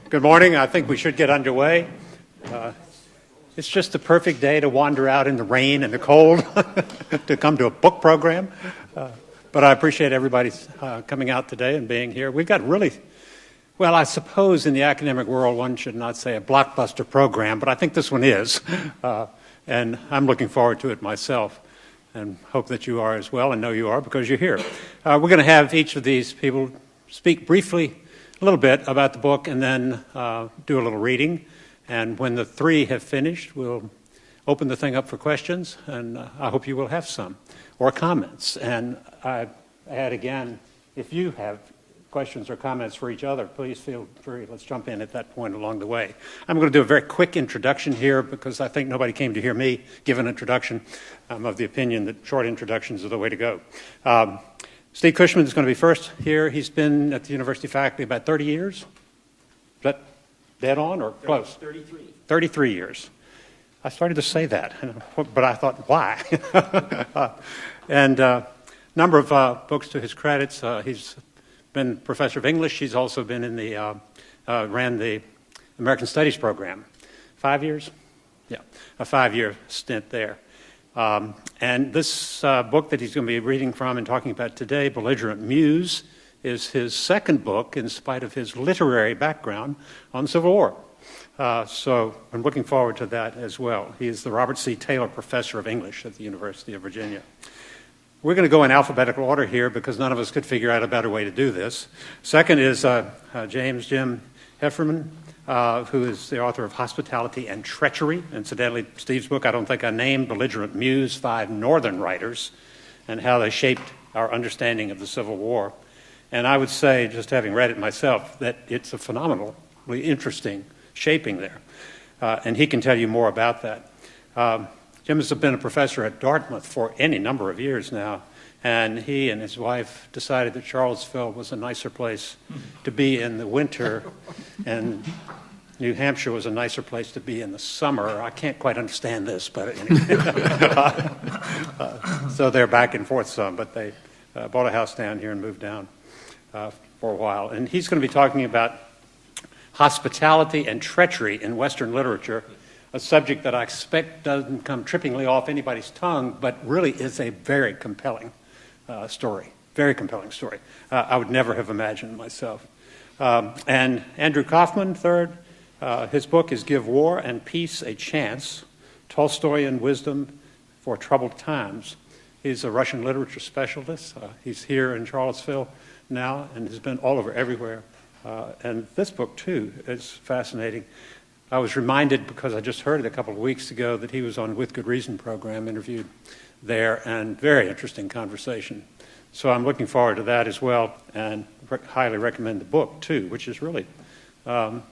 Good morning. I think we should get underway. It's just the perfect day to wander out in the rain and the cold to come to a book program. But I appreciate everybody coming out today and being here. We've got really, well, I suppose in the academic world one should not say a blockbuster program, but I think this one is. And I'm looking forward to it myself and hope that you are as well, and know you are because you're here. We're going to have each of these people speak briefly a little bit about the book and then do a little reading. And when the three have finished, we'll open the thing up for questions, and I hope you will have some, or comments. And I add again, if you have questions or comments for each other, please feel free. Let's jump in at that point along the way. I'm going to do a very quick introduction here because I think nobody came to hear me give an introduction. I'm of the opinion that short introductions are the way to go. Steve Cushman is going to be first here. He's been at the university faculty about 30 years. Is that dead on or close? 33. 33 years. I started to say that, but I thought, why? And a number of books to his credits. He's been professor of English. He's also been in the, ran the American Studies program. 5 years? Yeah, a 5-year stint there. And this book that he's going to be reading from and talking about today, Belligerent Muse, is his second book in spite of his literary background on the Civil War. So I'm looking forward to that as well. He is the Robert C. Taylor Professor of English at the University of Virginia. We're going to go in alphabetical order here because none of us could figure out a better way to do this. Second is Jim Heffernan, who is the author of Hospitality and Treachery. Incidentally, Steve's book, I don't think I named, Belligerent Muse, 5 Northern Writers, and how they shaped our understanding of the Civil War. And I would say, just having read it myself, that it's a phenomenally interesting shaping there. And he can tell you more about that. Jim has been a professor at Dartmouth for any number of years now, and he and his wife decided that Charlottesville was a nicer place to be in the winter, and New Hampshire was a nicer place to be in the summer. I can't quite understand this, but anyway. So they're back and forth some, but they bought a house down here and moved down for a while. And he's going to be talking about hospitality and treachery in Western literature, a subject that I expect doesn't come trippingly off anybody's tongue, but really is a very compelling story. Very compelling story. I would never have imagined myself. And Andrew Kaufman, third, his book is Give War and Peace a Chance, Tolstoyan Wisdom for Troubled Times. He's a Russian literature specialist. He's here in Charlottesville now and has been all over everywhere. And this book, too, is fascinating. I was reminded, because I just heard it a couple of weeks ago, that he was on With Good Reason program, interviewed there, and very interesting conversation. So I'm looking forward to that as well, and highly recommend the book, too, which is really, it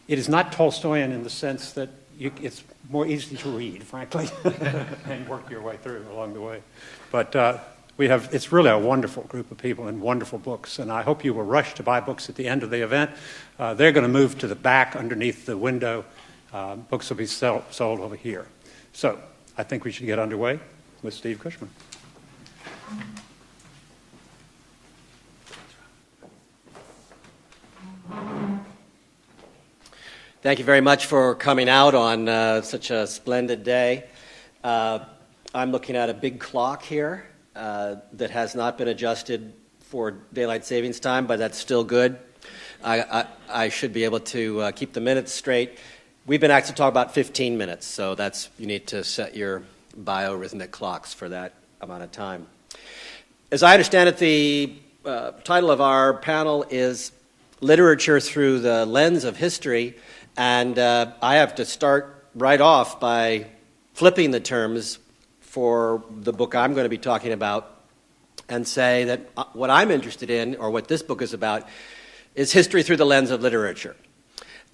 is not Tolstoyan in the sense that it's more easy to read, frankly, and work your way through along the way. But it's really a wonderful group of people and wonderful books, and I hope you will rush to buy books at the end of the event. They're going to move to the back underneath the window. Books will be sold over here. So I think we should get underway with Steve Cushman. Thank you very much for coming out on such a splendid day. I'm looking at a big clock here that has not been adjusted for daylight savings time, but that's still good. I should be able to keep the minutes straight. We've been asked to talk about 15 minutes, so you need to set your biorhythmic clocks for that amount of time. As I understand it, the title of our panel is Literature Through the Lens of History, and I have to start right off by flipping the terms for the book I'm going to be talking about and say that what I'm interested in, or what this book is about, is history through the lens of literature.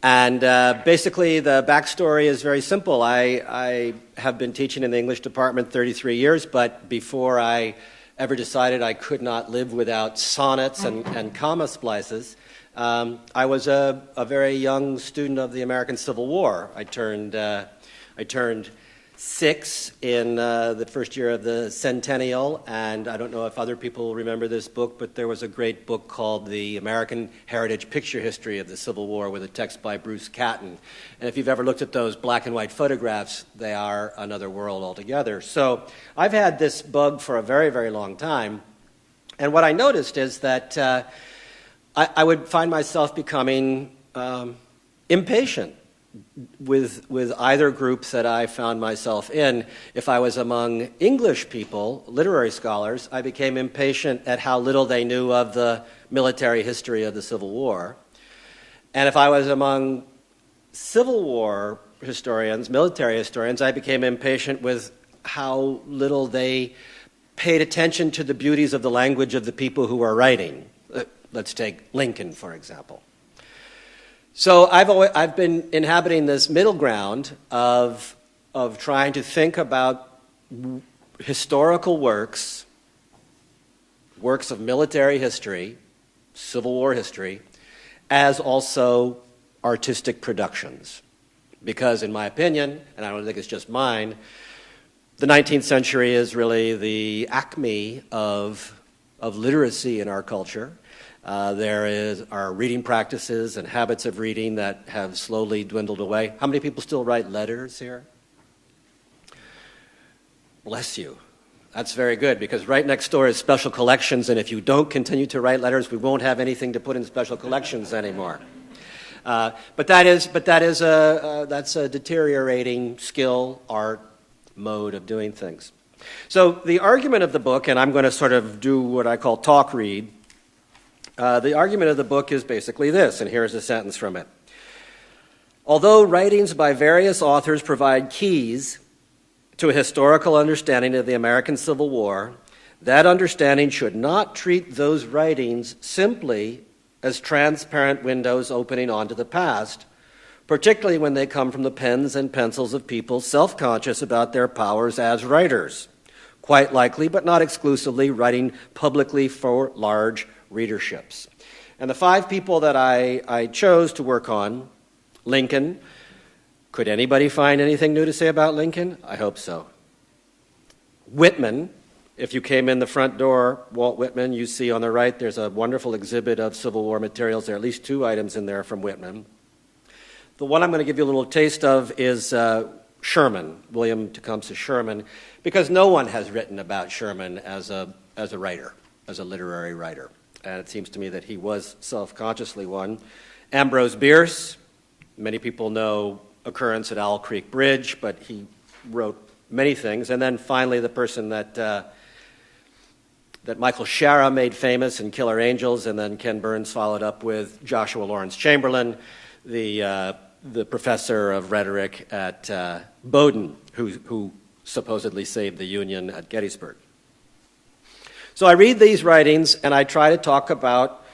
And basically the backstory is very simple. I have been teaching in the English department 33 years, but before I ever decided I could not live without sonnets and comma splices, I was a very young student of the American Civil War. I turned 6 in the first year of the centennial, and I don't know if other people remember this book, but there was a great book called The American Heritage Picture History of the Civil War with a text by Bruce Catton. And if you've ever looked at those black and white photographs, they are another world altogether. So I've had this bug for a very, very long time, and what I noticed is that I would find myself becoming impatient with either groups that I found myself in. If I was among English people, literary scholars, I became impatient at how little they knew of the military history of the Civil War. And if I was among Civil War historians, military historians, I became impatient with how little they paid attention to the beauties of the language of the people who are writing. Let's take Lincoln, for example. So I've been inhabiting this middle ground of trying to think about historical works of military history, Civil War history, as also artistic productions. Because in my opinion, and I don't think it's just mine, the 19th century is really the acme of literacy in our culture. There are reading practices and habits of reading that have slowly dwindled away. How many people still write letters here? Bless you. That's very good, because right next door is special collections, and if you don't continue to write letters, we won't have anything to put in special collections anymore. But that's a deteriorating skill, art, mode of doing things. So the argument of the book, and I'm going to sort of do what I call talk read. The argument of the book is basically this, and here's a sentence from it. Although writings by various authors provide keys to a historical understanding of the American Civil War, that understanding should not treat those writings simply as transparent windows opening onto the past, particularly when they come from the pens and pencils of people self-conscious about their powers as writers, quite likely, but not exclusively, writing publicly for large readerships. And the 5 people that I chose to work on: Lincoln. Could anybody find anything new to say about Lincoln? I hope so. Whitman. If you came in the front door, Walt Whitman, you see on the right there's a wonderful exhibit of Civil War materials. There are at least 2 items in there from Whitman. The one I'm going to give you a little taste of is Sherman, William Tecumseh Sherman, because no one has written about Sherman as a writer, as a literary writer. And it seems to me that he was self-consciously one. Ambrose Bierce, many people know Occurrence at Owl Creek Bridge, but he wrote many things. And then finally the person that Michael Shara made famous in Killer Angels, and then Ken Burns followed up with Joshua Lawrence Chamberlain, the professor of rhetoric at Bowdoin, who supposedly saved the Union at Gettysburg. So I read these writings, and I try to talk about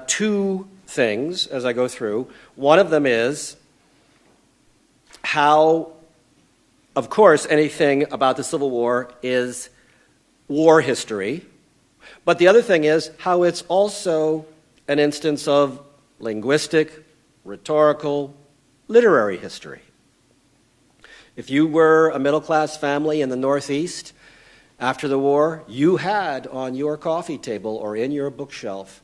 2 things as I go through. One of them is how, of course, anything about the Civil War is war history, but the other thing is how it's also an instance of linguistic, rhetorical, literary history. If you were a middle-class family in the Northeast after the war, you had on your coffee table or in your bookshelf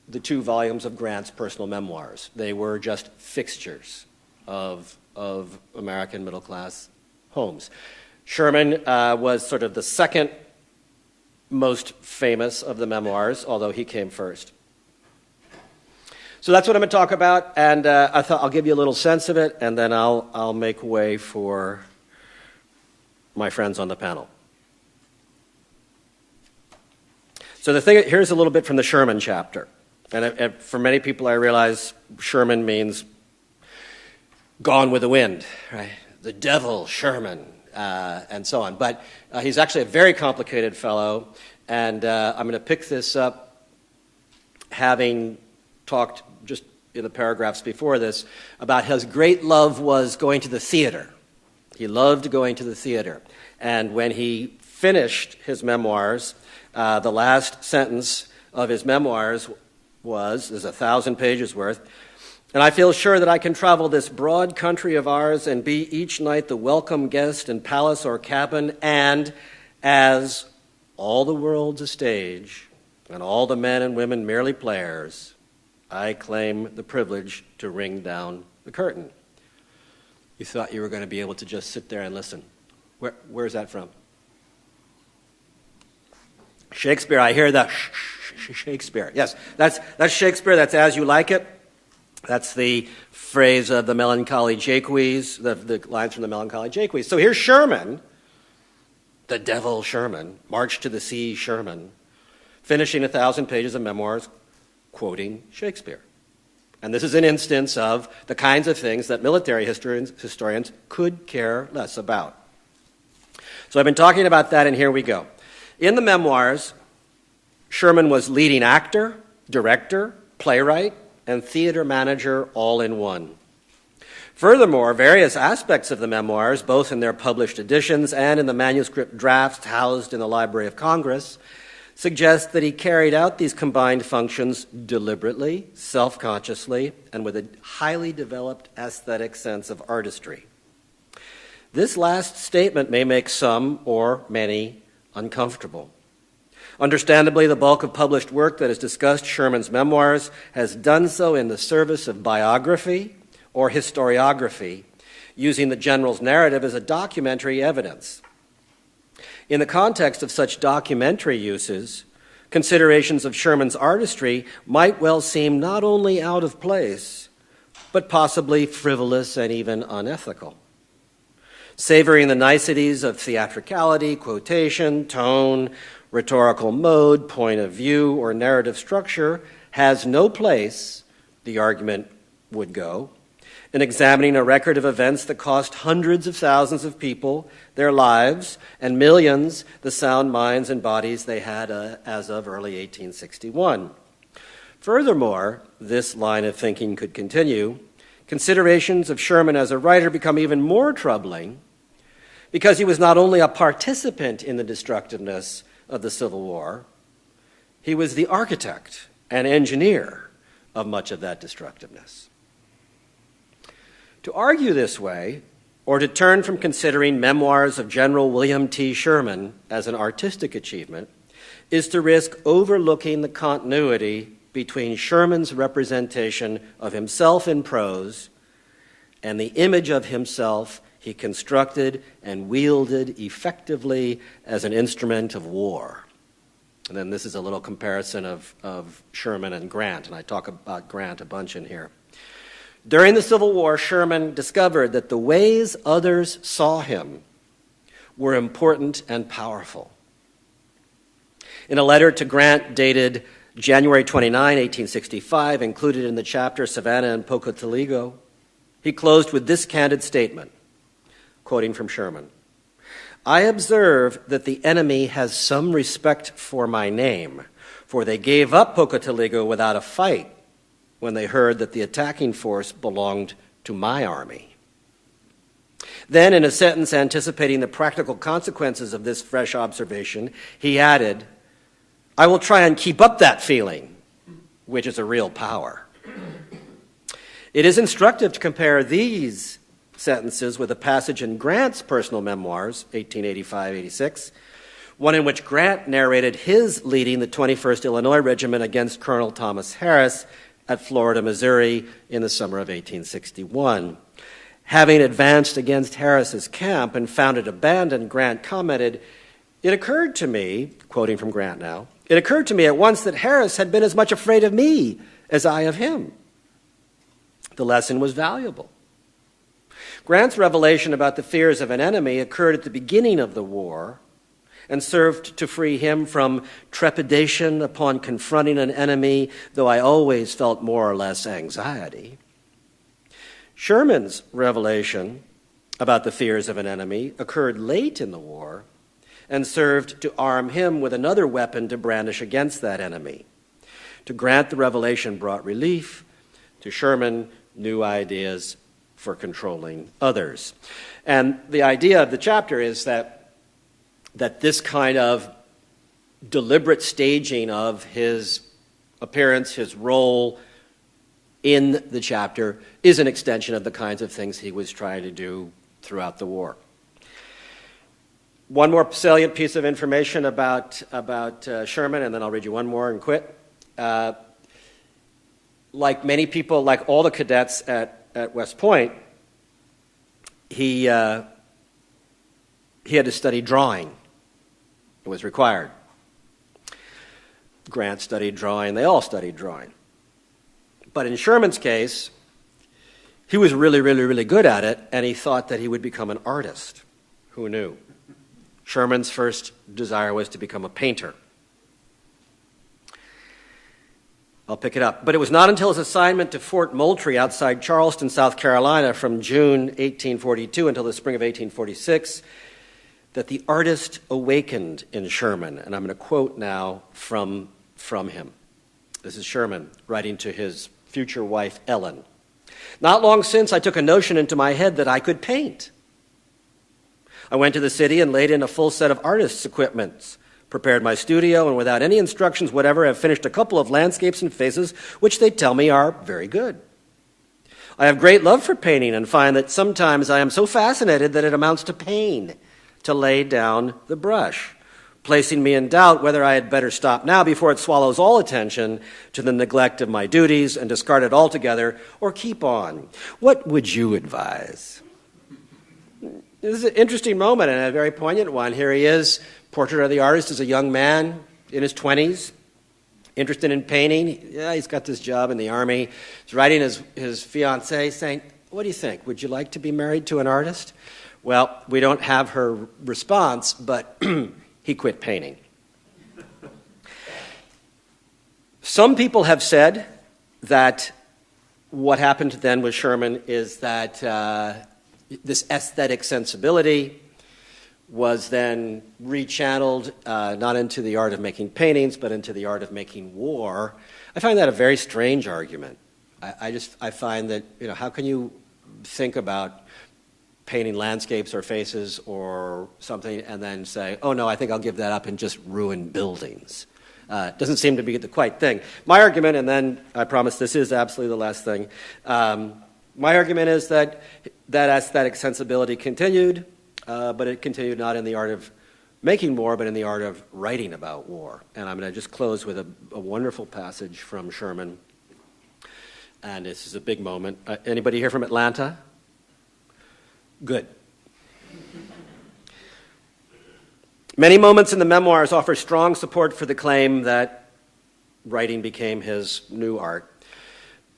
the 2 volumes of Grant's personal memoirs. They were just fixtures of American middle-class homes. Sherman was sort of the second most famous of the memoirs, although he came first. So that's what I'm going to talk about, and I thought I'll give you a little sense of it, and then I'll make way for my friends on the panel. So here's a little bit from the Sherman chapter. And for many people, I realize Sherman means gone with the wind, right? The devil, Sherman, and so on. But he's actually a very complicated fellow, and I'm going to pick this up having talked just in the paragraphs before this about his great love was going to the theater. He loved going to the theater. And when he finished his memoirs, the last sentence of his memoirs was, there's 1,000 pages worth, And I feel sure that I can travel this broad country of ours and be each night the welcome guest in palace or cabin, and as all the world's a stage and all the men and women merely players, I claim the privilege to ring down the curtain. You thought you were going to be able to just sit there and listen. Where's that from? Shakespeare, I hear that. Shakespeare. Yes, that's Shakespeare. That's As You Like It. That's the phrase of the Melancholy Jacques, the lines from the Melancholy Jacques. So here's Sherman, the devil Sherman, March to the Sea Sherman, finishing 1,000 pages of memoirs quoting Shakespeare. And this is an instance of the kinds of things that military historians could care less about. So I've been talking about that, and here we go. In the memoirs, Sherman was leading actor, director, playwright, and theater manager all in one. Furthermore, various aspects of the memoirs, both in their published editions and in the manuscript drafts housed in the Library of Congress, suggest that he carried out these combined functions deliberately, self-consciously, and with a highly developed aesthetic sense of artistry. This last statement may make some or many uncomfortable. Understandably, the bulk of published work that has discussed Sherman's memoirs has done so in the service of biography or historiography, using the general's narrative as a documentary evidence. In the context of such documentary uses, considerations of Sherman's artistry might well seem not only out of place, but possibly frivolous and even unethical. Savoring the niceties of theatricality, quotation, tone, rhetorical mode, point of view, or narrative structure has no place, the argument would go, in examining a record of events that cost hundreds of thousands of people their lives and millions the sound minds and bodies they had as of early 1861. Furthermore, this line of thinking could continue. Considerations of Sherman as a writer become even more troubling because he was not only a participant in the destructiveness of the Civil War, he was the architect and engineer of much of that destructiveness. To argue this way, or to turn from considering memoirs of General William T. Sherman as an artistic achievement, is to risk overlooking the continuity between Sherman's representation of himself in prose and the image of himself he constructed and wielded effectively as an instrument of war. And then this is a little comparison of Sherman and Grant, and I talk about Grant a bunch in here. During the Civil War, Sherman discovered that the ways others saw him were important and powerful. In a letter to Grant dated January 29, 1865, included in the chapter Savannah and Pocotaligo, he closed with this candid statement, quoting from Sherman: "I observe that the enemy has some respect for my name, for they gave up Pocotaligo without a fight when they heard that the attacking force belonged to my army." Then, in a sentence anticipating the practical consequences of this fresh observation, he added, "I will try and keep up that feeling, which is a real power." It is instructive to compare these sentences with a passage in Grant's personal memoirs, 1885-86, one in which Grant narrated his leading the 21st Illinois Regiment against Colonel Thomas Harris at Florida, Missouri in the summer of 1861. Having advanced against Harris's camp and found it abandoned, Grant commented, "It occurred to me," quoting from Grant now, "it occurred to me at once that Harris had been as much afraid of me as I of him." The lesson was valuable. Grant's revelation about the fears of an enemy occurred at the beginning of the war and served to free him from trepidation upon confronting an enemy, though I always felt more or less anxiety. Sherman's revelation about the fears of an enemy occurred late in the war and served to arm him with another weapon to brandish against that enemy. To Grant, the revelation brought relief. To Sherman, new ideas for controlling others. And the idea of the chapter is that this kind of deliberate staging of his appearance, his role, in the chapter is an extension of the kinds of things he was trying to do throughout the war. One more salient piece of information about Sherman, and then I'll read you one more and quit. Like many people, like all the cadets at West Point, he had to study drawing. It was required. Grant studied drawing. They all studied drawing. But in Sherman's case, he was really, really, really good at it, and he thought that he would become an artist. Who knew? Sherman's first desire was to become a painter. I'll pick it up. But it was not until his assignment to Fort Moultrie outside Charleston, South Carolina, from June 1842 until the spring of 1846, that the artist awakened in Sherman. And I'm going to quote now from him. This is Sherman writing to his future wife, Ellen. "Not long since, I took a notion into my head that I could paint. I went to the city and laid in a full set of artist's equipments, prepared my studio, and without any instructions whatever, have finished a couple of landscapes and faces which they tell me are very good. I have great love for painting and find that sometimes I am so fascinated that it amounts to pain to lay down the brush, placing me in doubt whether I had better stop now before it swallows all attention to the neglect of my duties and discard it altogether, or keep on. What would you advise?" This is an interesting moment and a very poignant one. Here he is, portrait of the artist as a young man in his 20s, interested in painting. Yeah, he's got this job in the Army. He's writing his fiancée saying, "What do you think? Would you like to be married to an artist?" Well, we don't have her response, but he quit painting. Some people have said that what happened then with Sherman is that this aesthetic sensibility was then rechanneled not into the art of making paintings, but into the art of making war. I find that a very strange argument. I find that, how can you think about painting landscapes or faces or something and then say, oh no, I think I'll give that up and just ruin buildings. It doesn't seem to be the quite thing. My argument, and then I promise this is absolutely the last thing, my argument is that aesthetic sensibility continued, but it continued not in the art of making war, but in the art of writing about war. And I'm going to just close with a wonderful passage from Sherman. And this is a big moment. Anybody here from Atlanta? Good. Many moments in the memoirs offer strong support for the claim that writing became his new art.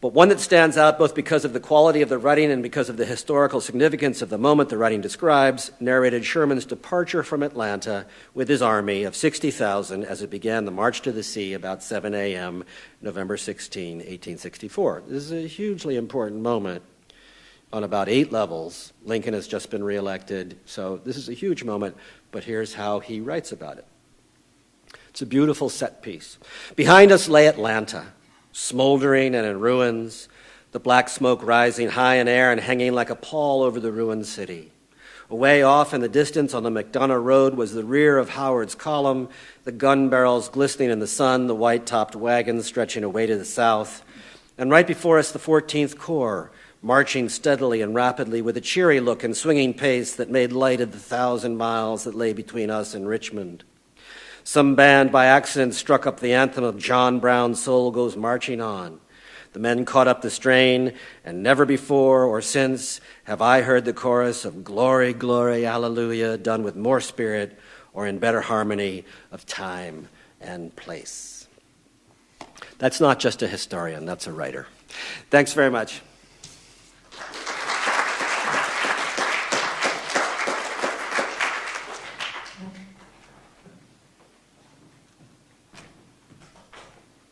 But one that stands out both because of the quality of the writing and because of the historical significance of the moment the writing describes, narrated Sherman's departure from Atlanta with his army of 60,000 as it began the march to the sea about 7 a.m., November 16, 1864. This is a hugely important moment on about 8 levels. Lincoln has just been reelected, so this is a huge moment, but here's how he writes about it. It's a beautiful set piece. Behind us lay Atlanta, smoldering and in ruins, the black smoke rising high in air and hanging like a pall over the ruined city. Away off in the distance on the McDonough Road was the rear of Howard's column, the gun barrels glistening in the sun, the white-topped wagons stretching away to the south. And right before us, the 14th Corps, marching steadily and rapidly with a cheery look and swinging pace that made light of the 1,000 miles that lay between us and Richmond. Some band by accident struck up the anthem of John Brown's Soul Goes Marching On. The men caught up the strain, and never before or since have I heard the chorus of Glory, Glory, Hallelujah done with more spirit or in better harmony of time and place. That's not just a historian, that's a writer. Thanks very much.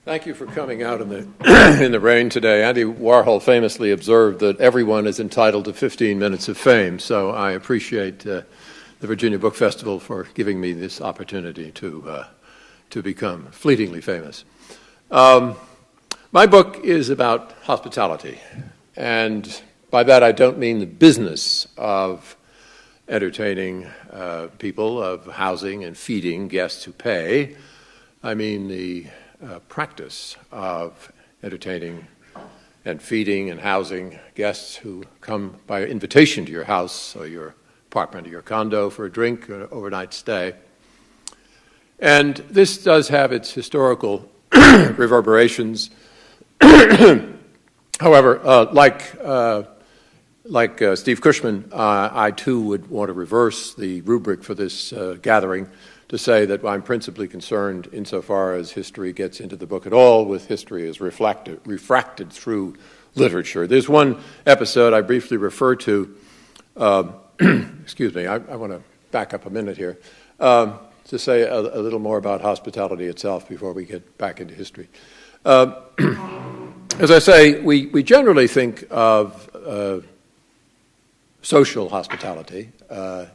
Thank you for coming out in the rain today. Andy Warhol famously observed that everyone is entitled to 15 minutes of fame, so I appreciate the Virginia Book Festival for giving me this opportunity to become fleetingly famous. My book is about hospitality, and by that I don't mean the business of entertaining people, of housing and feeding guests who pay. I mean the practice of entertaining and feeding and housing guests who come by invitation to your house or your apartment or your condo for a drink or an overnight stay. And this does have its historical reverberations. However, like Steve Cushman, I too would want to reverse the rubric for this gathering to say that I'm principally concerned, insofar as history gets into the book at all, with history as refracted through literature. There's one episode I briefly refer to. Excuse me, I want to back up a minute here to say a little more about hospitality itself before we get back into history. As I say, we generally think of social hospitality,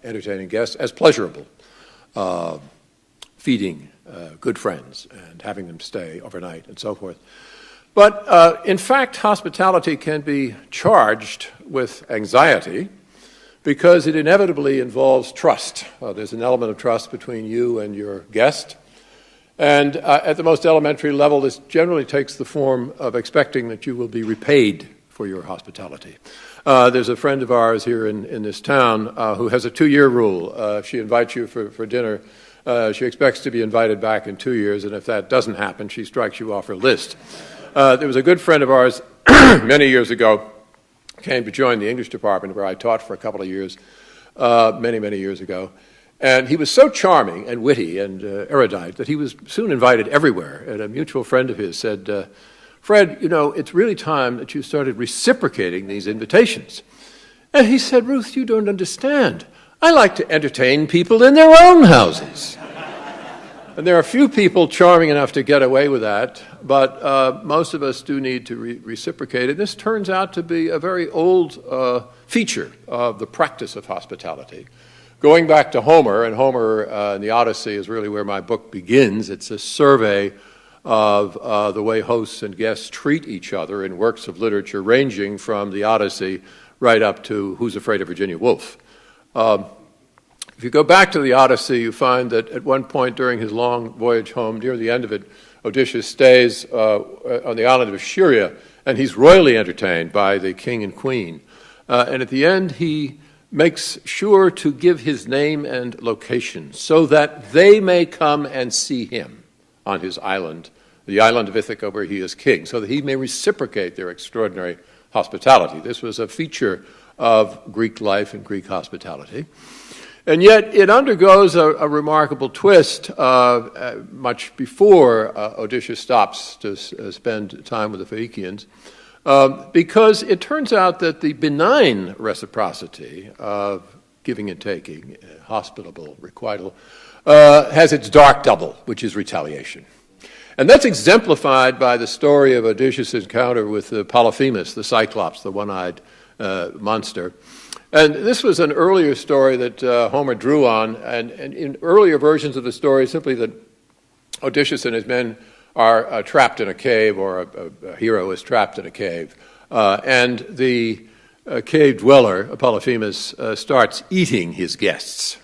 entertaining guests, as pleasurable, feeding good friends and having them stay overnight and so forth. But in fact, hospitality can be charged with anxiety because it inevitably involves trust. There's an element of trust between you and your guest. And at the most elementary level, this generally takes the form of expecting that you will be repaid for your hospitality. There's a friend of ours here in this town who has a 2-year rule. If she invites you for dinner, she expects to be invited back in 2 years, and if that doesn't happen, she strikes you off her list. There was a good friend of ours many years ago, came to join the English department where I taught for a couple of years, many years ago. And he was so charming and witty and erudite that he was soon invited everywhere. And a mutual friend of his said, Fred, you know, it's really time that you started reciprocating these invitations. And he said, Ruth, you don't understand. I like to entertain people in their own houses. And there are few people charming enough to get away with that, but most of us do need to reciprocate. And this turns out to be a very old feature of the practice of hospitality. Going back to Homer, and Homer in the Odyssey is really where my book begins. It's a survey of the way hosts and guests treat each other in works of literature, ranging from the Odyssey right up to Who's Afraid of Virginia Woolf. If you go back to the Odyssey, you find that at one point during his long voyage home, near the end of it, Odysseus stays on the island of Scheria, and he's royally entertained by the king and queen. And at the end, he makes sure to give his name and location so that they may come and see him on his island, the island of Ithaca, where he is king, so that he may reciprocate their extraordinary hospitality. This was a feature of Greek life and Greek hospitality. And yet it undergoes a remarkable twist much before Odysseus stops to spend time with the Phaeacians, because it turns out that the benign reciprocity of giving and taking, hospitable requital, has its dark double, which is retaliation. And that's exemplified by the story of Odysseus' encounter with Polyphemus, the Cyclops, the one-eyed monster. And this was an earlier story that Homer drew on, and in earlier versions of the story, simply that Odysseus and his men are trapped in a cave, or a hero is trapped in a cave. And the cave dweller, Polyphemus, starts eating his guests.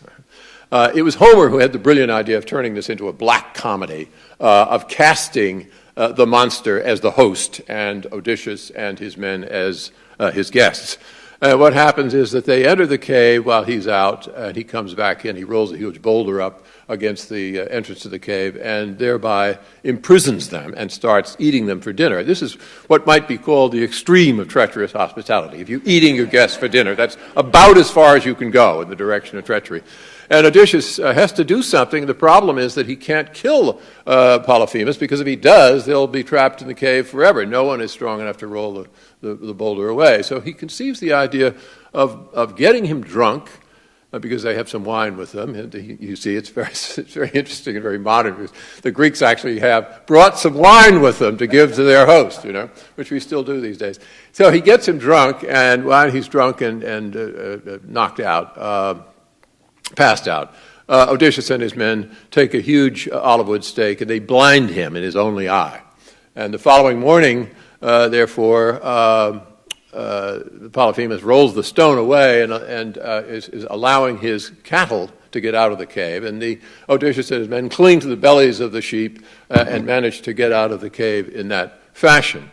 It was Homer who had the brilliant idea of turning this into a black comedy, of casting the monster as the host and Odysseus and his men as his guests. What happens is that they enter the cave while he's out, and he comes back in. He rolls a huge boulder up against the entrance to the cave and thereby imprisons them and starts eating them for dinner. This is what might be called the extreme of treacherous hospitality. If you're eating your guests for dinner, that's about as far as you can go in the direction of treachery. And Odysseus has to do something. The problem is that he can't kill Polyphemus, because if he does, they'll be trapped in the cave forever. No one is strong enough to roll the boulder away. So he conceives the idea of getting him drunk, because they have some wine with them. And you see, it's very interesting and very modern. The Greeks actually have brought some wine with them to give to their host, which we still do these days. So he gets him drunk, and while he's drunk and knocked out, passed out, Odysseus and his men take a huge olive wood stake and they blind him in his only eye. And the following morning, therefore, Polyphemus rolls the stone away and is allowing his cattle to get out of the cave. And Odysseus and his men cling to the bellies of the sheep and manage to get out of the cave in that fashion.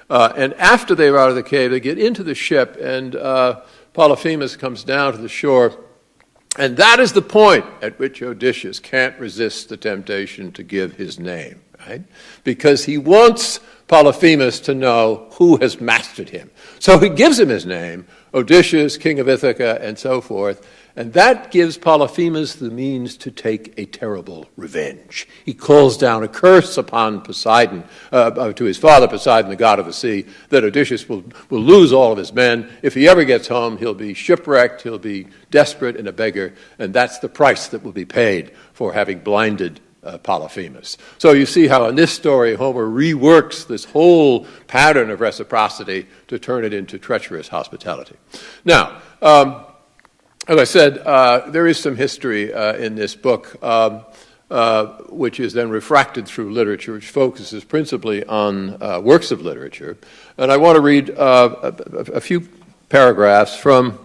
And after they're out of the cave, they get into the ship, and Polyphemus comes down to the shore. And that is the point at which Odysseus can't resist the temptation to give his name, right? Because he wants Polyphemus to know who has mastered him. So he gives him his name, Odysseus, king of Ithaca, and so forth. And that gives Polyphemus the means to take a terrible revenge. He calls down a curse upon Poseidon, to his father Poseidon, the god of the sea, that Odysseus will lose all of his men. If he ever gets home, he'll be shipwrecked, he'll be desperate and a beggar, and that's the price that will be paid for having blinded Polyphemus. So you see how in this story Homer reworks this whole pattern of reciprocity to turn it into treacherous hospitality. Now, as I said, there is some history in this book which is then refracted through literature, which focuses principally on works of literature. And I want to read a few paragraphs from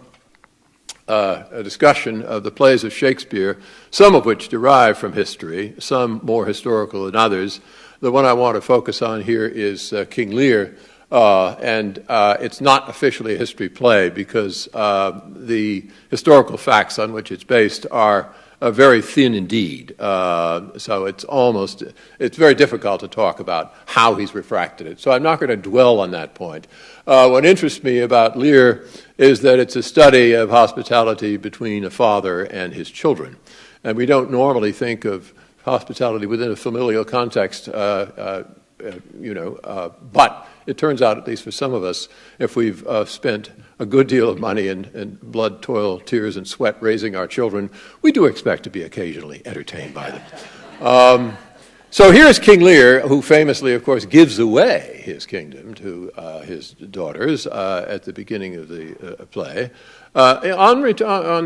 a discussion of the plays of Shakespeare, some of which derive from history, some more historical than others. The one I want to focus on here is King Lear, and it's not officially a history play because the historical facts on which it's based are very thin indeed. So it's very difficult to talk about how he's refracted it. So I'm not going to dwell on that point. What interests me about Lear is that it's a study of hospitality between a father and his children. And we don't normally think of hospitality within a familial context, but it turns out, at least for some of us, if we've spent a good deal of money and blood, toil, tears, and sweat raising our children, we do expect to be occasionally entertained by them. So here's King Lear, who famously, of course, gives away his kingdom to his daughters at the beginning of the play, on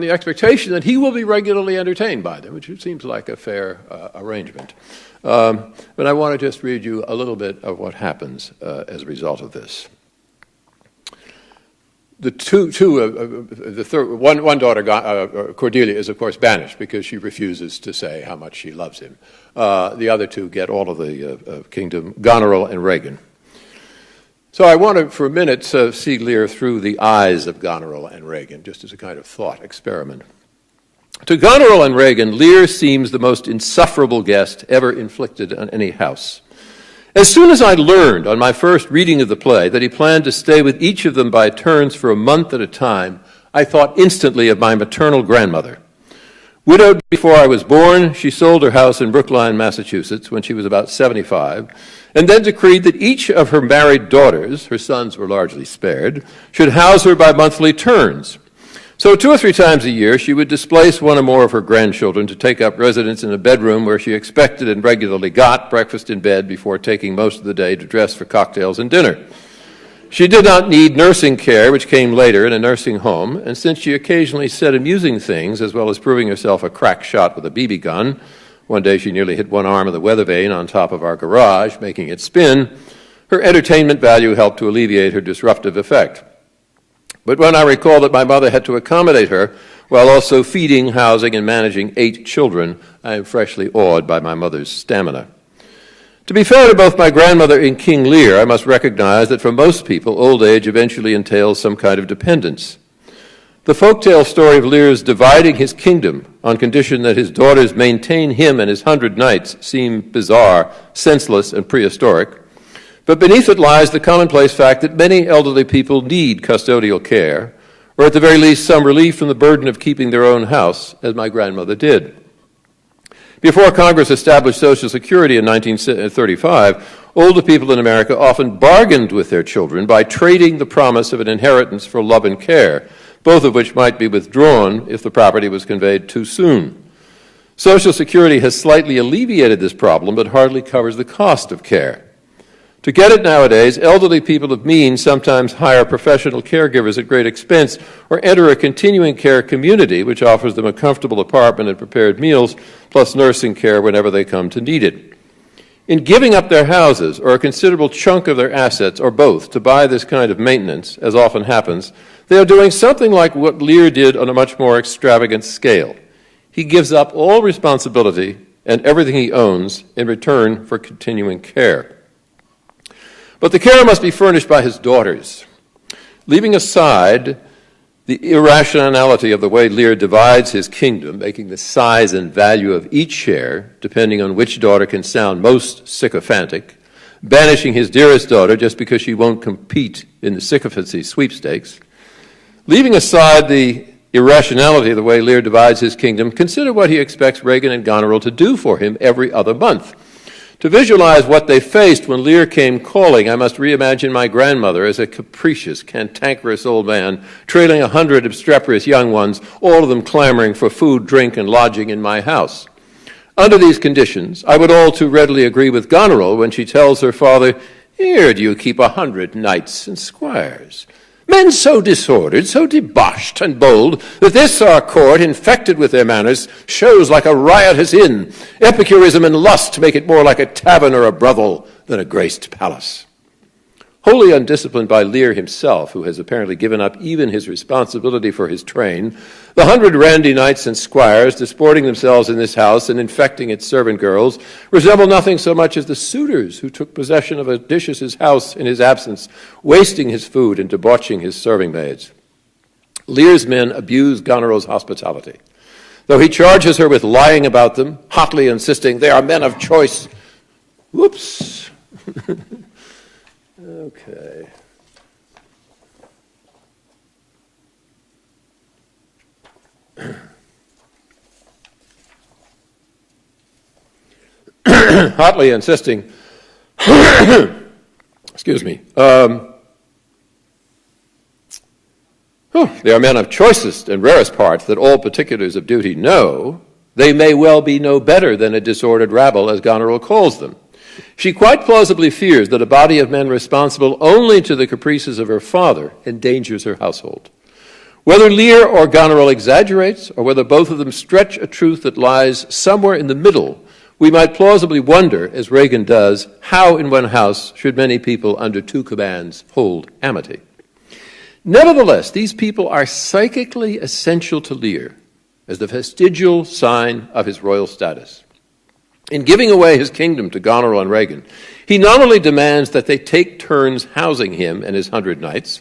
the expectation that he will be regularly entertained by them, which seems like a fair arrangement. But I want to just read you a little bit of what happens as a result of this. One daughter, Cordelia, is of course banished because she refuses to say how much she loves him. The other two get all of the kingdom, Goneril and Regan. So I want to, for a minute, see Lear through the eyes of Goneril and Regan, just as a kind of thought experiment. To Goneril and Regan, Lear seems the most insufferable guest ever inflicted on any house. As soon as I learned on my first reading of the play that he planned to stay with each of them by turns for a month at a time, I thought instantly of my maternal grandmother. Widowed before I was born, she sold her house in Brookline, Massachusetts, when she was about 75, and then decreed that each of her married daughters, her sons were largely spared, should house her by monthly turns. So 2 or 3 times a year, she would displace one or more of her grandchildren to take up residence in a bedroom where she expected and regularly got breakfast in bed before taking most of the day to dress for cocktails and dinner. She did not need nursing care, which came later in a nursing home, and since she occasionally said amusing things, as well as proving herself a crack shot with a BB gun, one day she nearly hit one arm of the weather vane on top of our garage, making it spin, her entertainment value helped to alleviate her disruptive effect. But when I recall that my mother had to accommodate her while also feeding, housing, and managing 8 children, I am freshly awed by my mother's stamina. To be fair to both my grandmother and King Lear, I must recognize that for most people, old age eventually entails some kind of dependence. The folktale story of Lear's dividing his kingdom on condition that his daughters maintain him and his 100 knights seem bizarre, senseless, and prehistoric. But beneath it lies the commonplace fact that many elderly people need custodial care, or at the very least some relief from the burden of keeping their own house, as my grandmother did. Before Congress established Social Security in 1935, older people in America often bargained with their children by trading the promise of an inheritance for love and care, both of which might be withdrawn if the property was conveyed too soon. Social Security has slightly alleviated this problem, but hardly covers the cost of care. To get it nowadays, elderly people of means sometimes hire professional caregivers at great expense or enter a continuing care community which offers them a comfortable apartment and prepared meals, plus nursing care whenever they come to need it. In giving up their houses or a considerable chunk of their assets or both to buy this kind of maintenance, as often happens, they are doing something like what Lear did on a much more extravagant scale. He gives up all responsibility and everything he owns in return for continuing care. But the care must be furnished by his daughters. Leaving aside the irrationality of the way Lear divides his kingdom, making the size and value of each share, depending on which daughter can sound most sycophantic, banishing his dearest daughter just because she won't compete in the sycophancy sweepstakes, leaving aside the irrationality of the way Lear divides his kingdom, consider what he expects Regan and Goneril to do for him every other month. To visualize what they faced when Lear came calling, I must reimagine my grandmother as a capricious, cantankerous old man, trailing 100 obstreperous young ones, all of them clamoring for food, drink, and lodging in my house. Under these conditions, I would all too readily agree with Goneril when she tells her father, "Here do you keep 100 knights and squires. Men so disordered, so debauched and bold, that this our court, infected with their manners, shows like a riotous inn. Epicurism and lust make it more like a tavern or a brothel than a graced palace." Wholly undisciplined by Lear himself, who has apparently given up even his responsibility for his train, the 100 randy knights and squires disporting themselves in this house and infecting its servant girls resemble nothing so much as the suitors who took possession of Odysseus' house in his absence, wasting his food and debauching his serving maids. Lear's men abuse Goneril's hospitality, though he charges her with lying about them, hotly insisting they are men of choice. Whoops. Okay. Hotly insisting, excuse me, they are men of choicest and rarest parts that all particulars of duty know. They may well be no better than a disordered rabble, as Goneril calls them. She quite plausibly fears that a body of men responsible only to the caprices of her father endangers her household. Whether Lear or Goneril exaggerates, or whether both of them stretch a truth that lies somewhere in the middle, we might plausibly wonder, as Regan does, how in one house should many people under two commands hold amity. Nevertheless, these people are psychically essential to Lear as the vestigial sign of his royal status. In giving away his kingdom to Goneril and Regan, he not only demands that they take turns housing him and his 100 knights,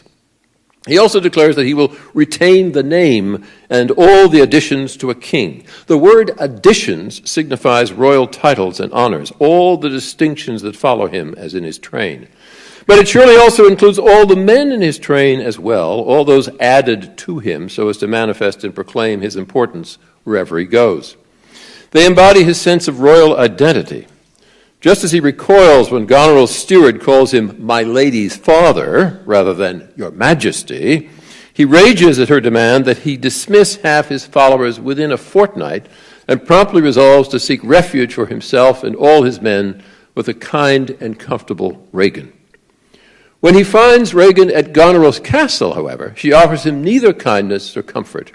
he also declares that he will retain the name and all the additions to a king. The word additions signifies royal titles and honors, all the distinctions that follow him as in his train. But it surely also includes all the men in his train as well, all those added to him so as to manifest and proclaim his importance wherever he goes. They embody his sense of royal identity. Just as he recoils when Goneril's steward calls him my lady's father rather than your majesty, he rages at her demand that he dismiss half his followers within a fortnight and promptly resolves to seek refuge for himself and all his men with a kind and comfortable Regan. When he finds Regan at Goneril's castle, however, she offers him neither kindness nor comfort.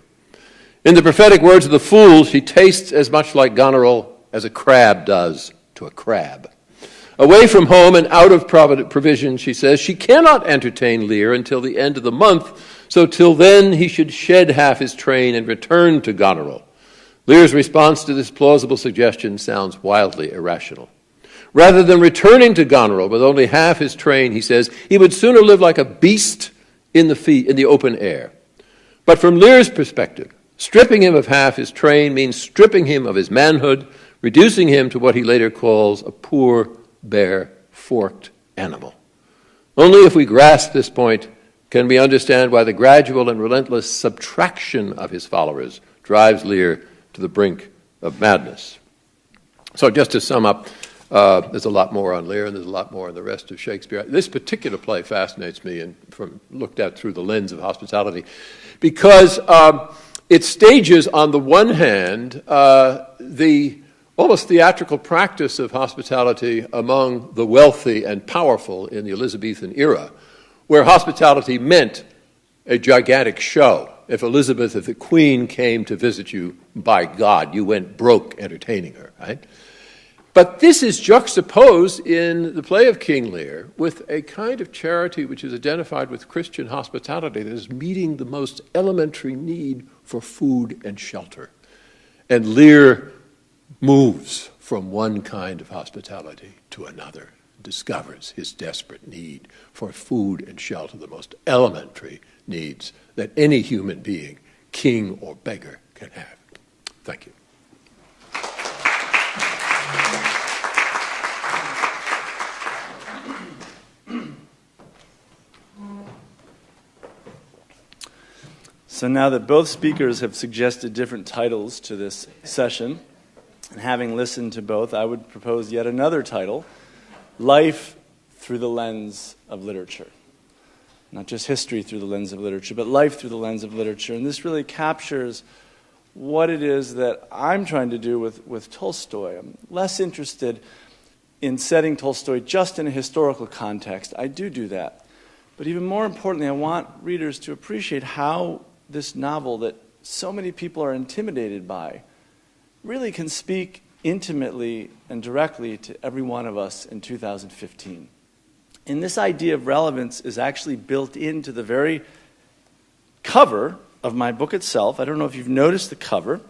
In the prophetic words of the fool, she tastes as much like Goneril as a crab does to a crab. Away from home and out of provision, she says, she cannot entertain Lear until the end of the month, so till then he should shed half his train and return to Goneril. Lear's response to this plausible suggestion sounds wildly irrational. Rather than returning to Goneril with only half his train, he says, he would sooner live like a beast in the open air. But from Lear's perspective, stripping him of half his train means stripping him of his manhood, reducing him to what he later calls a poor, bare, forked animal. Only if we grasp this point can we understand why the gradual and relentless subtraction of his followers drives Lear to the brink of madness. So just to sum up, there's a lot more on Lear and there's a lot more on the rest of Shakespeare. This particular play fascinates me and looked at through the lens of hospitality because it stages, on the one hand, the almost theatrical practice of hospitality among the wealthy and powerful in the Elizabethan era, where hospitality meant a gigantic show. If the Queen came to visit you, by God, you went broke entertaining her, right? But this is juxtaposed in the play of King Lear with a kind of charity which is identified with Christian hospitality that is meeting the most elementary need for food and shelter. And Lear moves from one kind of hospitality to another discovers his desperate need for food and shelter, the most elementary needs that any human being, king or beggar, can have. Thank you. So now that both speakers have suggested different titles to this session, and having listened to both, I would propose yet another title, Life Through the Lens of Literature. Not just history through the lens of literature, but life through the lens of literature. And this really captures what it is that I'm trying to do with Tolstoy. I'm less interested in setting Tolstoy just in a historical context. I do that. But even more importantly, I want readers to appreciate how this novel that so many people are intimidated by really can speak intimately and directly to every one of us in 2015. And this idea of relevance is actually built into the very cover of my book itself. I don't know if you've noticed the cover,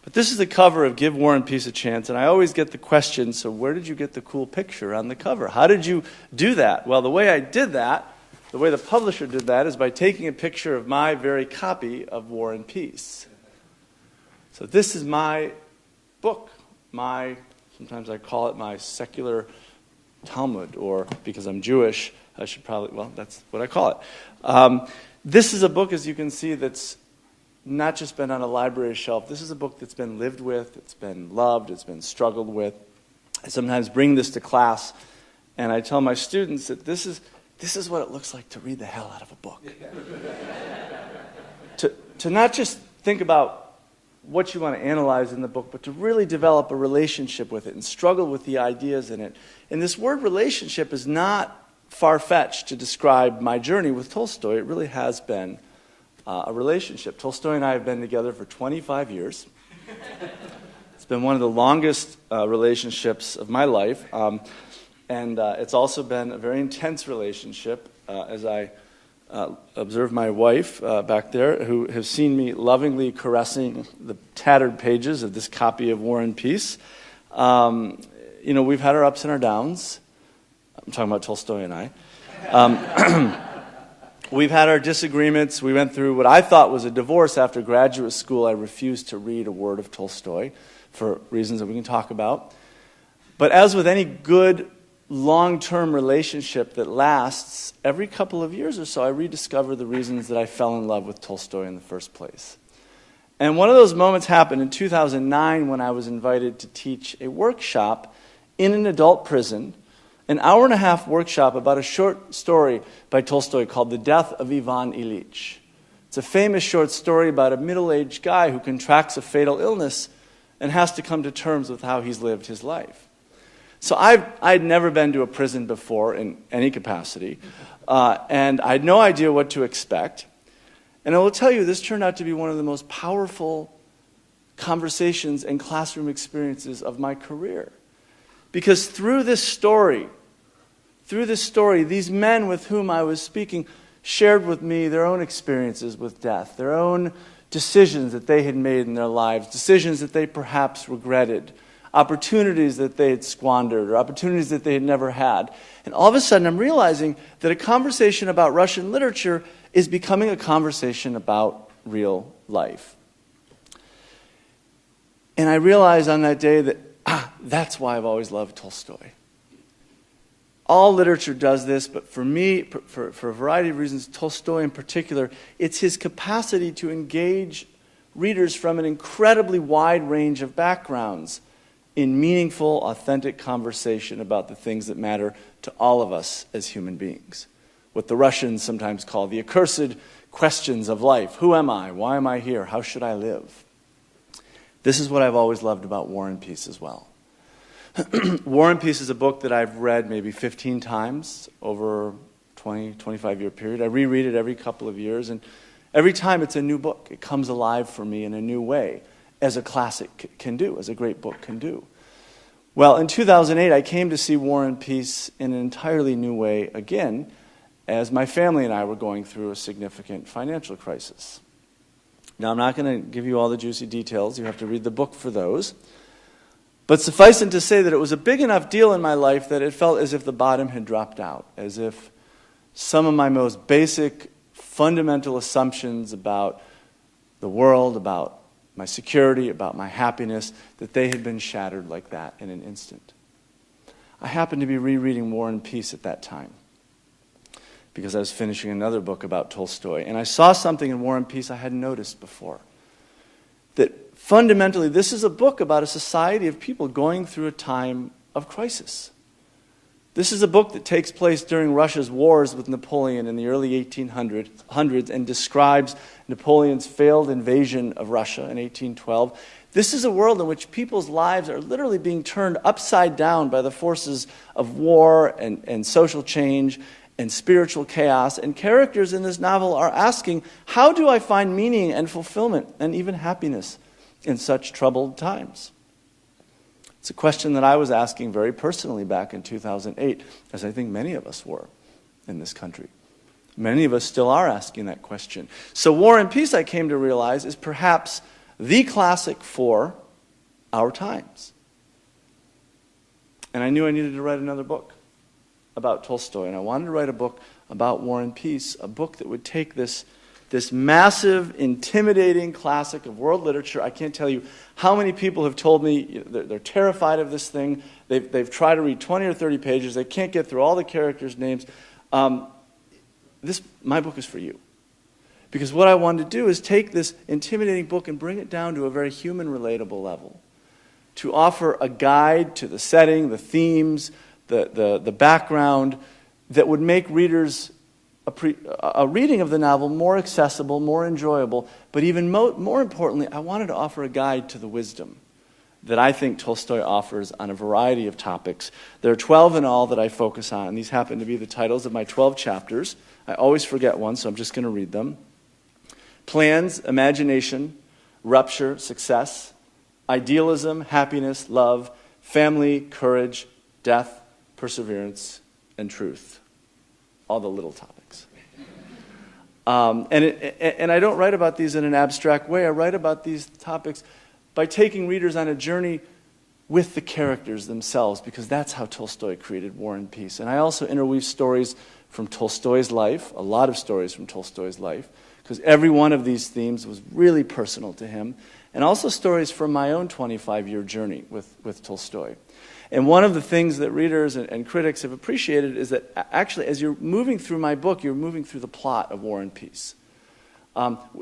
but this is the cover of Give War and Peace a Chance, and I always get the question, so where did you get the cool picture on the cover? How did you do that? Well, the way I did that, the way the publisher did that, is by taking a picture of my very copy of War and Peace. So this is my book, sometimes I call it my secular Talmud, or because I'm Jewish, I should probably, well, that's what I call it. This is a book, as you can see, that's not just been on a library shelf. This is a book that's been lived with, it's been loved, it's been struggled with. I sometimes bring this to class, and I tell my students that this is what it looks like to read the hell out of a book. to not just think about what you want to analyze in the book, but to really develop a relationship with it and struggle with the ideas in it. And this word relationship is not far-fetched to describe my journey with Tolstoy. It really has been a relationship. Tolstoy and I have been together for 25 years. It's been one of the longest relationships of my life. And it's also been a very intense relationship, as I observe my wife back there, who has seen me lovingly caressing the tattered pages of this copy of War and Peace. We've had our ups and our downs. I'm talking about Tolstoy and I. We've had our disagreements. We went through what I thought was a divorce after graduate school. I refused to read a word of Tolstoy for reasons that we can talk about. But as with any good long-term relationship that lasts, every couple of years or so, I rediscover the reasons that I fell in love with Tolstoy in the first place. And one of those moments happened in 2009 when I was invited to teach a workshop in an adult prison, an hour-and-a-half workshop about a short story by Tolstoy called The Death of Ivan Ilyich. It's a famous short story about a middle-aged guy who contracts a fatal illness and has to come to terms with how he's lived his life. So I'd never been to a prison before in any capacity, and I had no idea what to expect. And I will tell you, this turned out to be one of the most powerful conversations and classroom experiences of my career. Because through this story, these men with whom I was speaking shared with me their own experiences with death, their own decisions that they had made in their lives, decisions that they perhaps regretted, opportunities that they had squandered, or opportunities that they had never had. And all of a sudden, I'm realizing that a conversation about Russian literature is becoming a conversation about real life. And I realized on that day that that's why I've always loved Tolstoy. All literature does this, but for me, for a variety of reasons, Tolstoy in particular, it's his capacity to engage readers from an incredibly wide range of backgrounds in meaningful, authentic conversation about the things that matter to all of us as human beings. What the Russians sometimes call the accursed questions of life. Who am I? Why am I here? How should I live? This is what I've always loved about War and Peace as well. War and Peace is a book that I've read maybe 15 times over a 20, 25-year period. I reread it every couple of years, and every time it's a new book. It comes alive for me in a new way, as a classic can do, as a great book can do. Well, in 2008, I came to see War and Peace in an entirely new way again, as my family and I were going through a significant financial crisis. Now, I'm not going to give you all the juicy details. You have to read the book for those. But suffice it to say that it was a big enough deal in my life that it felt as if the bottom had dropped out, as if some of my most basic, fundamental assumptions about the world, about my security, about my happiness, that they had been shattered like that in an instant. I happened to be rereading War and Peace at that time because I was finishing another book about Tolstoy, and I saw something in War and Peace I hadn't noticed before. That fundamentally, this is a book about a society of people going through a time of crisis. This is a book that takes place during Russia's wars with Napoleon in the early 1800s and describes Napoleon's failed invasion of Russia in 1812. This is a world in which people's lives are literally being turned upside down by the forces of war and social change and spiritual chaos. And characters in this novel are asking, how do I find meaning and fulfillment and even happiness in such troubled times? It's a question that I was asking very personally back in 2008, as I think many of us were in this country. Many of us still are asking that question. So War and Peace, I came to realize, is perhaps the classic for our times. And I knew I needed to write another book about Tolstoy, and I wanted to write a book about War and Peace, a book that would take this massive, intimidating classic of world literature. I can't tell you how many people have told me they're terrified of this thing. They've tried to read 20 or 30 pages. They can't get through all the characters' names. My book is for you. Because what I wanted to do is take this intimidating book and bring it down to a very human, relatable level. To offer a guide to the setting, the themes, the background that would make readers a reading of the novel more accessible, more enjoyable, but even more importantly, I wanted to offer a guide to the wisdom that I think Tolstoy offers on a variety of topics. There are 12 in all that I focus on, and these happen to be the titles of my 12 chapters. I always forget one, so I'm just going to read them. Plans, imagination, rupture, success, idealism, happiness, love, family, courage, death, perseverance, and truth. All the little topics. And I don't write about these in an abstract way. I write about these topics by taking readers on a journey with the characters themselves, because that's how Tolstoy created War and Peace. And I also interweave stories from Tolstoy's life, a lot of stories from Tolstoy's life, because every one of these themes was really personal to him, and also stories from my own 25-year journey with Tolstoy. And one of the things that readers and critics have appreciated is that actually, as you're moving through my book, you're moving through the plot of War and Peace,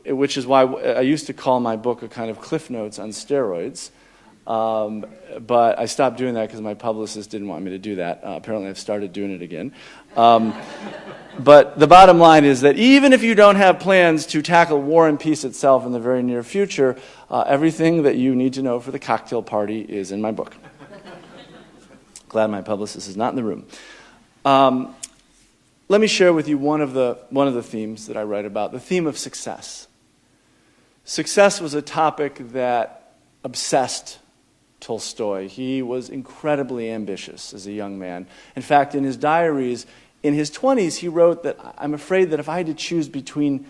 which is why I used to call my book a kind of Cliff Notes on steroids. But I stopped doing that because my publicist didn't want me to do that. Apparently, I've started doing it again. But the bottom line is that even if you don't have plans to tackle War and Peace itself in the very near future, everything that you need to know for the cocktail party is in my book. Glad my publicist is not in the room. Let me share with you one of the themes that I write about, the theme of success. Success was a topic that obsessed Tolstoy. He was incredibly ambitious as a young man. In fact, in his diaries, in his 20s, he wrote that, I'm afraid that if I had to choose between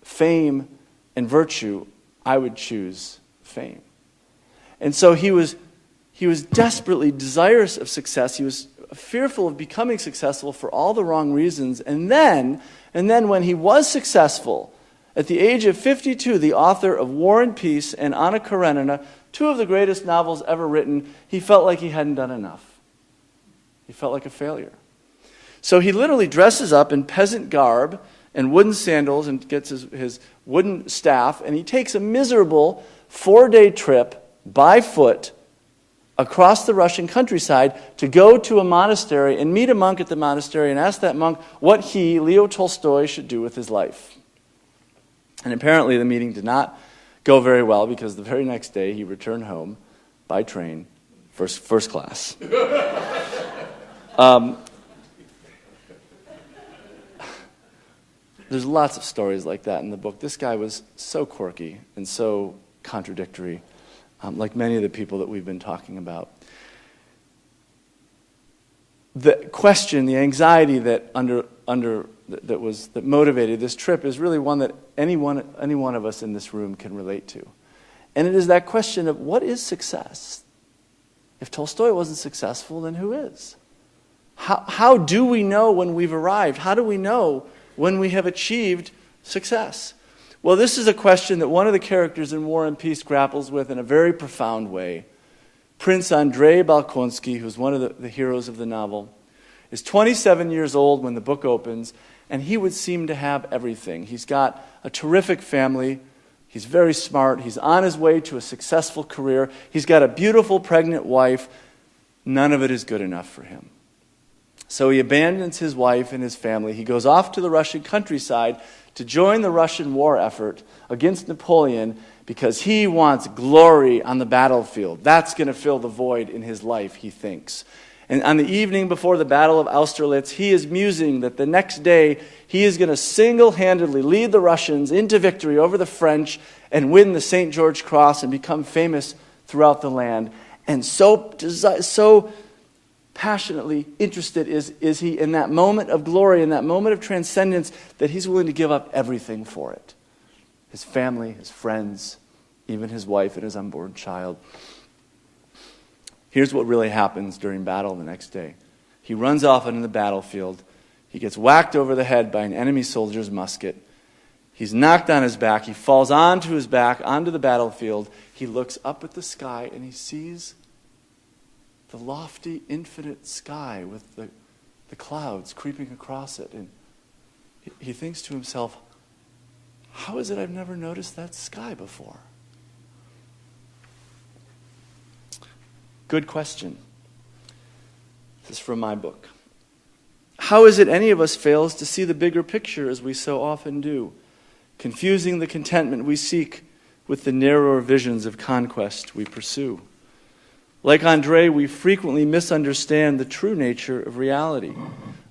fame and virtue, I would choose fame. And so he was desperately desirous of success. He was fearful of becoming successful for all the wrong reasons. And then when he was successful, at the age of 52, the author of War and Peace and Anna Karenina, two of the greatest novels ever written, he felt like he hadn't done enough. He felt like a failure. So he literally dresses up in peasant garb and wooden sandals and gets his wooden staff, and he takes a miserable 4-day trip by foot across the Russian countryside to go to a monastery and meet a monk at the monastery and ask that monk what he, Leo Tolstoy, should do with his life. And apparently the meeting did not go very well, because the very next day he returned home by train, first class. There's lots of stories like that in the book. This guy was so quirky and so contradictory, like many of the people that we've been talking about. The question, the anxiety that that motivated this trip is really one that any one of us in this room can relate to. And it is that question of, what is success? If Tolstoy wasn't successful, then who is? How do we know when we've arrived? How do we know when we have achieved success? Well, this is a question that one of the characters in War and Peace grapples with in a very profound way. Prince Andrei Balkonsky, who's one of the heroes of the novel, is 27 years old when the book opens, and he would seem to have everything. He's got a terrific family. He's very smart. He's on his way to a successful career. He's got a beautiful pregnant wife. None of it is good enough for him. So he abandons his wife and his family. He goes off to the Russian countryside to join the Russian war effort against Napoleon because he wants glory on the battlefield. That's going to fill the void in his life, he thinks. And on the evening before the Battle of Austerlitz, he is musing that the next day he is going to single-handedly lead the Russians into victory over the French and win the St. George Cross and become famous throughout the land. And so passionately interested is he in that moment of glory, in that moment of transcendence, that he's willing to give up everything for it. His family, his friends, even his wife and his unborn child. Here's what really happens during battle the next day. He runs off into the battlefield. He gets whacked over the head by an enemy soldier's musket. He's knocked on his back. He falls onto his back, onto the battlefield. He looks up at the sky and he sees the lofty, infinite sky with the clouds creeping across it. And he thinks to himself, how is it I've never noticed that sky before? Good question. This is from my book. How is it any of us fails to see the bigger picture as we so often do, confusing the contentment we seek with the narrower visions of conquest we pursue? Like Andrei, we frequently misunderstand the true nature of reality.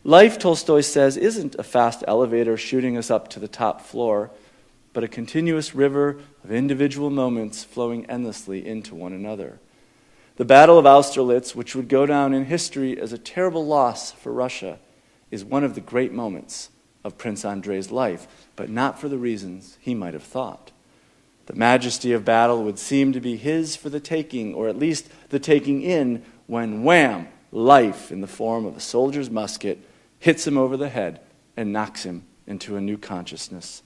Life, Tolstoy says, isn't a fast elevator shooting us up to the top floor, but a continuous river of individual moments flowing endlessly into one another. The Battle of Austerlitz, which would go down in history as a terrible loss for Russia, is one of the great moments of Prince Andrei's life, but not for the reasons he might have thought. The majesty of battle would seem to be his for the taking, or at least the taking in, when wham, life in the form of a soldier's musket hits him over the head and knocks him into a new consciousness.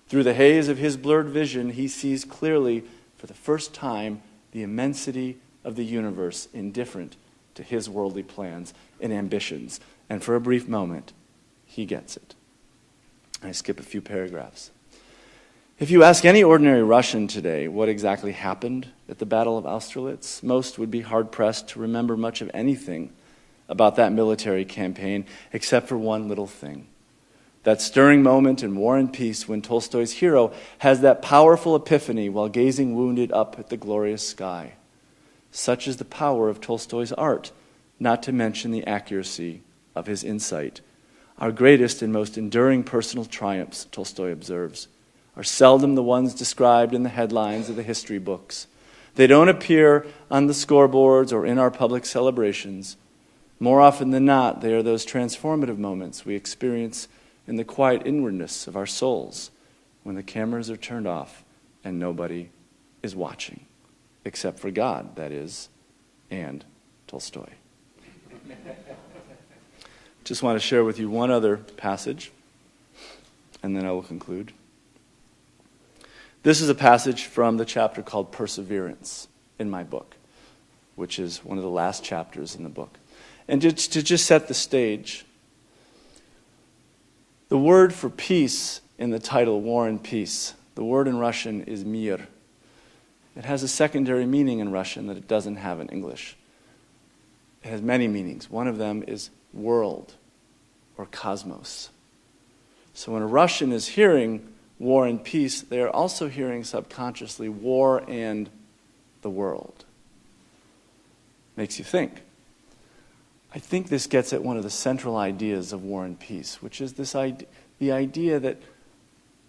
Through the haze of his blurred vision, he sees clearly for the first time the immensity of the universe indifferent to his worldly plans and ambitions. And for a brief moment, he gets it. I skip a few paragraphs. If you ask any ordinary Russian today what exactly happened at the Battle of Austerlitz, most would be hard-pressed to remember much of anything about that military campaign except for one little thing. That stirring moment in War and Peace when Tolstoy's hero has that powerful epiphany while gazing wounded up at the glorious sky. Such is the power of Tolstoy's art, not to mention the accuracy of his insight. Our greatest and most enduring personal triumphs, Tolstoy observes, are seldom the ones described in the headlines of the history books. They don't appear on the scoreboards or in our public celebrations. More often than not, they are those transformative moments we experience in the quiet inwardness of our souls when the cameras are turned off and nobody is watching. Except for God, that is, and Tolstoy. Just want to share with you one other passage, and then I will conclude. This is a passage from the chapter called Perseverance in my book, which is one of the last chapters in the book. And to just set the stage, the word for peace in the title, War and Peace, the word in Russian is mir. It has a secondary meaning in Russian that it doesn't have in English. It has many meanings. One of them is world or cosmos. So when a Russian is hearing war and peace, they are also hearing subconsciously war and the world. Makes you think. I think this gets at one of the central ideas of War and Peace, which is the idea that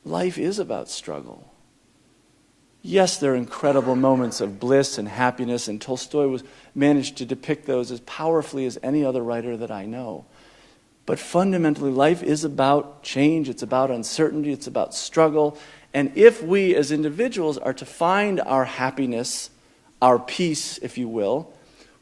life is about struggle. Yes, there are incredible moments of bliss and happiness, and Tolstoy managed to depict those as powerfully as any other writer that I know. But fundamentally, life is about change, it's about uncertainty, it's about struggle. And if we as individuals are to find our happiness, our peace, if you will,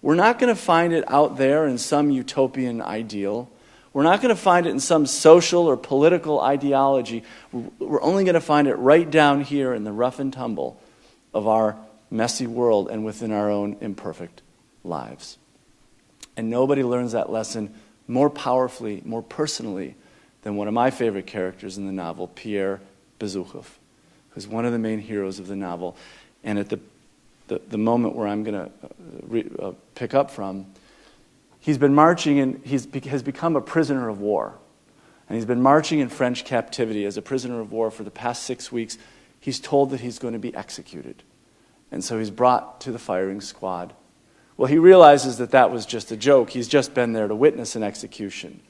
We're not going to find it out there in some utopian ideal. We're not going to find it in some social or political ideology. We're only going to find it right down here in the rough and tumble of our messy world and within our own imperfect lives. And nobody learns that lesson more powerfully, more personally, than one of my favorite characters in the novel, Pierre Bezukhov, who's one of the main heroes of the novel. And at the moment where I'm going to pick up from, he's been marching and has become a prisoner of war. And he's been marching in French captivity as a prisoner of war for the past 6 weeks. He's told that he's going to be executed. And so he's brought to the firing squad. Well, he realizes that that was just a joke. He's just been there to witness an execution.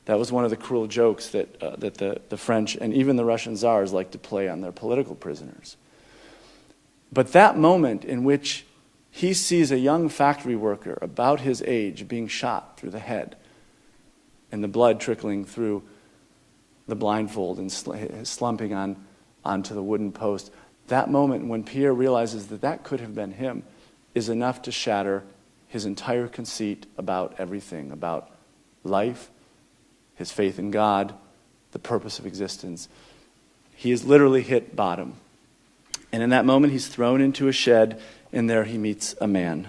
That was one of the cruel jokes that the French and even the Russian czars like to play on their political prisoners. But that moment in which he sees a young factory worker about his age being shot through the head and the blood trickling through the blindfold and slumping onto the wooden post, that moment when Pierre realizes that that could have been him is enough to shatter his entire conceit about everything, about life, his faith in God, the purpose of existence. He has literally hit bottom. And in that moment, he's thrown into a shed, and there he meets a man.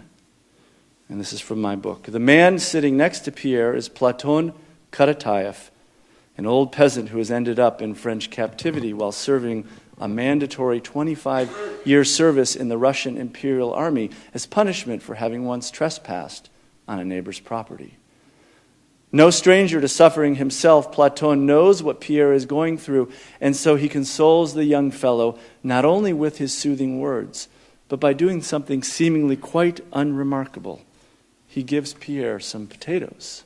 And this is from my book. The man sitting next to Pierre is Platon Karatayev, an old peasant who has ended up in French captivity while serving a mandatory 25-year service in the Russian Imperial Army as punishment for having once trespassed on a neighbor's property. No stranger to suffering himself, Platon knows what Pierre is going through, and so he consoles the young fellow not only with his soothing words, but by doing something seemingly quite unremarkable. He gives Pierre some potatoes.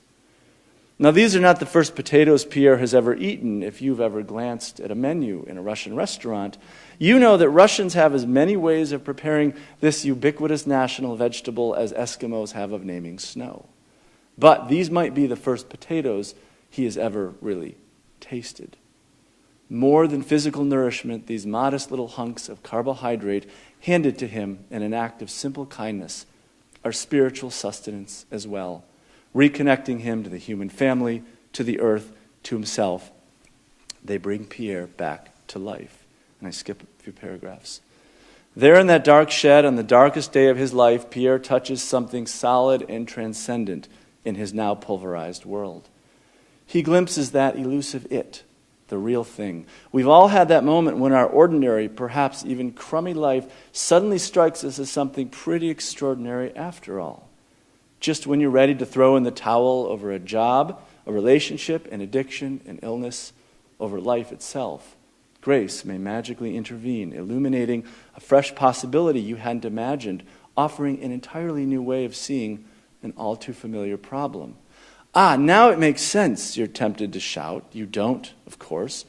Now, these are not the first potatoes Pierre has ever eaten. If you've ever glanced at a menu in a Russian restaurant, you know that Russians have as many ways of preparing this ubiquitous national vegetable as Eskimos have of naming snow. But these might be the first potatoes he has ever really tasted. More than physical nourishment, these modest little hunks of carbohydrate handed to him in an act of simple kindness are spiritual sustenance as well, reconnecting him to the human family, to the earth, to himself. They bring Pierre back to life. And I skip a few paragraphs. There in that dark shed, on the darkest day of his life, Pierre touches something solid and transcendent in his now pulverized world. He glimpses that elusive it, the real thing. We've all had that moment when our ordinary, perhaps even crummy life suddenly strikes us as something pretty extraordinary after all. Just when you're ready to throw in the towel over a job, a relationship, an addiction, an illness, over life itself, grace may magically intervene, illuminating a fresh possibility you hadn't imagined, offering an entirely new way of seeing an all too familiar problem. Ah, now it makes sense, you're tempted to shout. You don't, of course,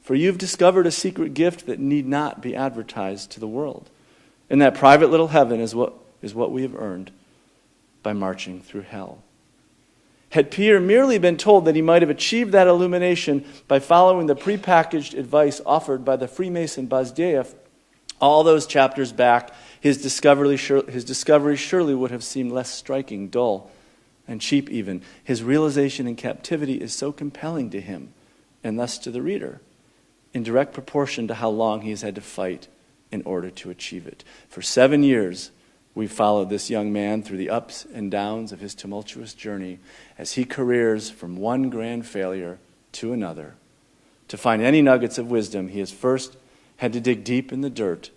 for you've discovered a secret gift that need not be advertised to the world. And that private little heaven is what we have earned by marching through hell. Had Pierre merely been told that he might have achieved that illumination by following the prepackaged advice offered by the Freemason Bazdiev, all those chapters back, his discovery surely would have seemed less striking, dull, and cheap even. His realization in captivity is so compelling to him, and thus to the reader, in direct proportion to how long he has had to fight in order to achieve it. For 7 years, we've followed this young man through the ups and downs of his tumultuous journey as he careers from one grand failure to another. To find any nuggets of wisdom, he has first had to dig deep in the dirt,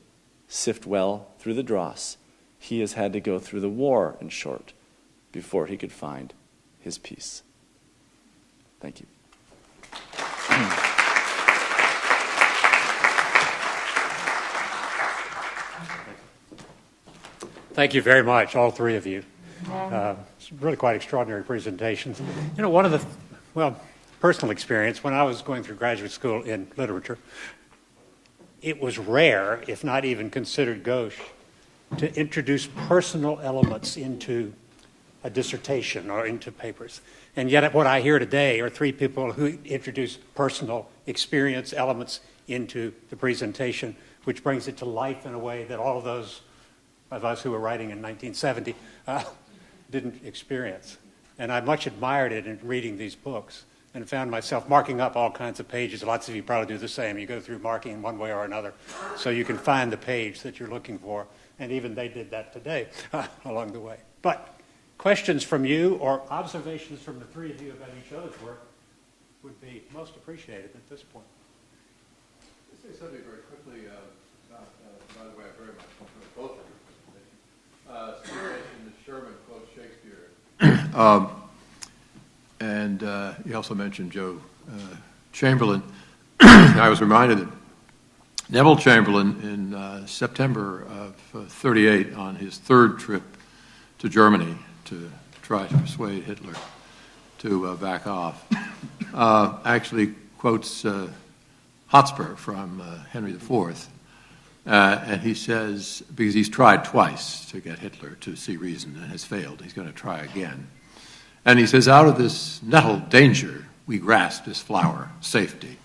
sift well through the dross. He has had to go through the war, in short, before he could find his peace. Thank you. Thank you very much, all three of you. It's really quite extraordinary presentations. You know, one of the, personal experience, when I was going through graduate school in literature, it was rare, if not even considered gauche, to introduce personal elements into a dissertation or into papers. And yet what I hear today are three people who introduce personal experience elements into the presentation, which brings it to life in a way that all of those of us who were writing in 1970 didn't experience. And I much admired it in reading these books and found myself marking up all kinds of pages. Lots of you probably do the same. You go through marking one way or another so you can find the page that you're looking for. And even they did that today along the way. But questions from you or observations from the three of you about each other's work would be most appreciated at this point. Let's say something very quickly about, by the way, I very much enjoyed both of your presentations. Steve mentioned that Sherman quotes Shakespeare. And he also mentioned Joe Chamberlain. I was reminded that Neville Chamberlain in September of 38, on his third trip to Germany to try to persuade Hitler to back off, actually quotes Hotspur from Henry IV. And he says, because he's tried twice to get Hitler to see reason and has failed, he's going to try again. And he says, out of this nettled danger, we grasp this flower, safety.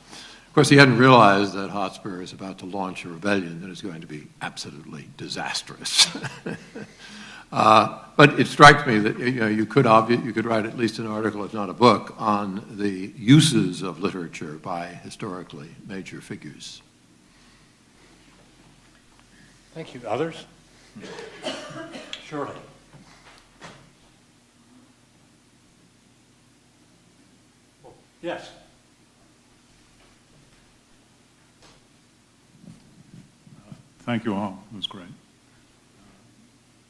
Of course, he hadn't realized that Hotspur is about to launch a rebellion that is going to be absolutely disastrous. But it strikes me that you could write at least an article, if not a book, on the uses of literature by historically major figures. Thank you. Others? Surely. Yes. Thank you all. It was great.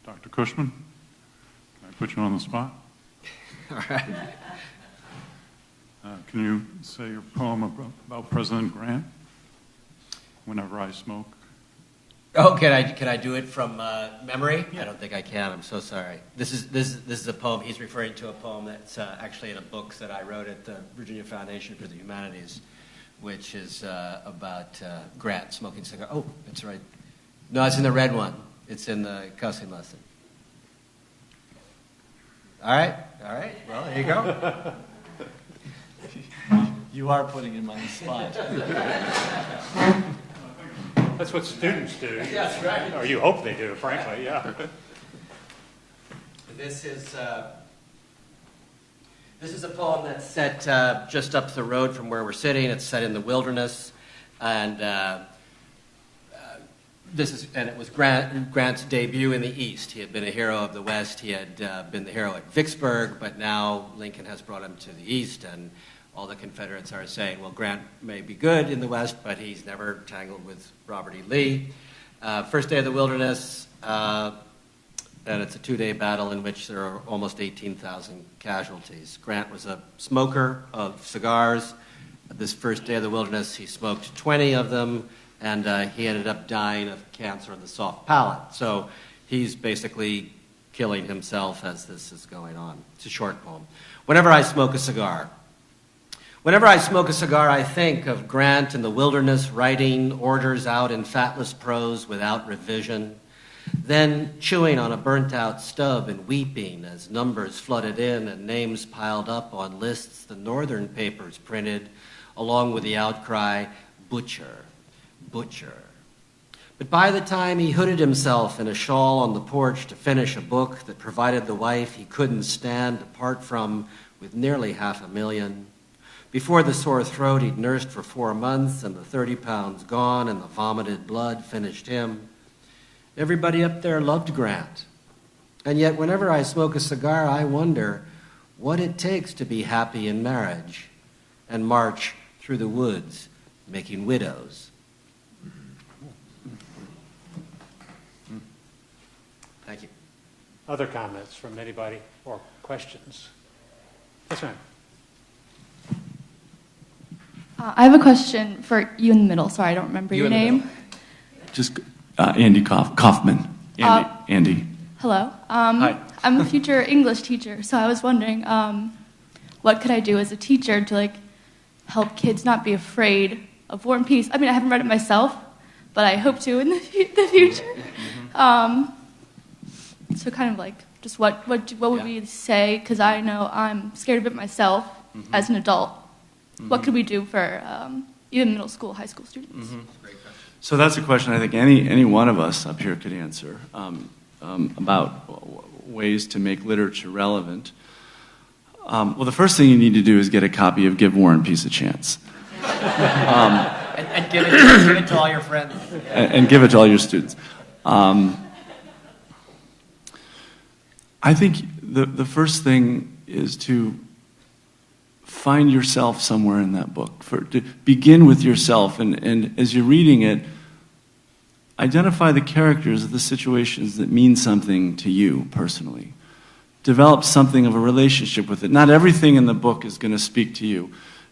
Dr. Cushman, can I put you on the spot? All right. Can you say your poem about President Grant? Whenever I smoke. Oh, can I do it from memory? Yeah. I don't think I can. I'm so sorry. This is a poem. He's referring to a poem that's actually in a book that I wrote at the Virginia Foundation for the Humanities, which is about Grant smoking cigar. Oh, that's right. No, it's in the red one. It's in the cussing lesson. All right. Well, there you go. You are putting him on the spot. That's what students do. That's right. Or you hope they do, frankly, yeah. This is a poem that's set just up the road from where we're sitting. It's set in the wilderness, and it was Grant's debut in the East. He had been a hero of the West. He had been the hero at Vicksburg, but now Lincoln has brought him to the East, and all the Confederates are saying, well, Grant may be good in the West, but he's never tangled with Robert E. Lee. First day of the wilderness, and it's a 2-day battle in which there are almost 18,000 casualties. Grant was a smoker of cigars. This first day of the wilderness, he smoked 20 of them, and he ended up dying of cancer of the soft palate. So he's basically killing himself as this is going on. It's a short poem. Whenever I smoke a cigar, I think of Grant in the wilderness writing orders out in fatless prose without revision, then chewing on a burnt-out stub and weeping as numbers flooded in and names piled up on lists the northern papers printed, along with the outcry, butcher, butcher. But by the time he hooded himself in a shawl on the porch to finish a book that provided the wife he couldn't stand apart from with nearly $500,000, before the sore throat he'd nursed for 4 months and the 30 pounds gone and the vomited blood finished him, everybody up there loved Grant. And yet whenever I smoke a cigar, I wonder what it takes to be happy in marriage and march through the woods making widows. Thank you. Other comments from anybody or questions? Yes, ma'am. I have a question for you in the middle. Sorry, I don't remember your name. Just Andy Kaufman. Andy. Hello. Hi. I'm a future English teacher, so I was wondering, what could I do as a teacher to help kids not be afraid of War and Peace? I mean, I haven't read it myself, but I hope to in the future. So kind of just what would we say? Because I know I'm scared of it myself as an adult. What could we do for even middle school, high school students? Great question. So that's a question I think any one of us up here could answer about ways to make literature relevant. Well, the first thing you need to do is get a copy of Give War and Peace a Chance. And give it to all your friends. And give it to all your students. I think the first thing is to find yourself somewhere in that book. To begin with yourself, and as you're reading it, identify the characters of the situations that mean something to you personally. Develop something of a relationship with it. Not everything in the book is going to speak to you,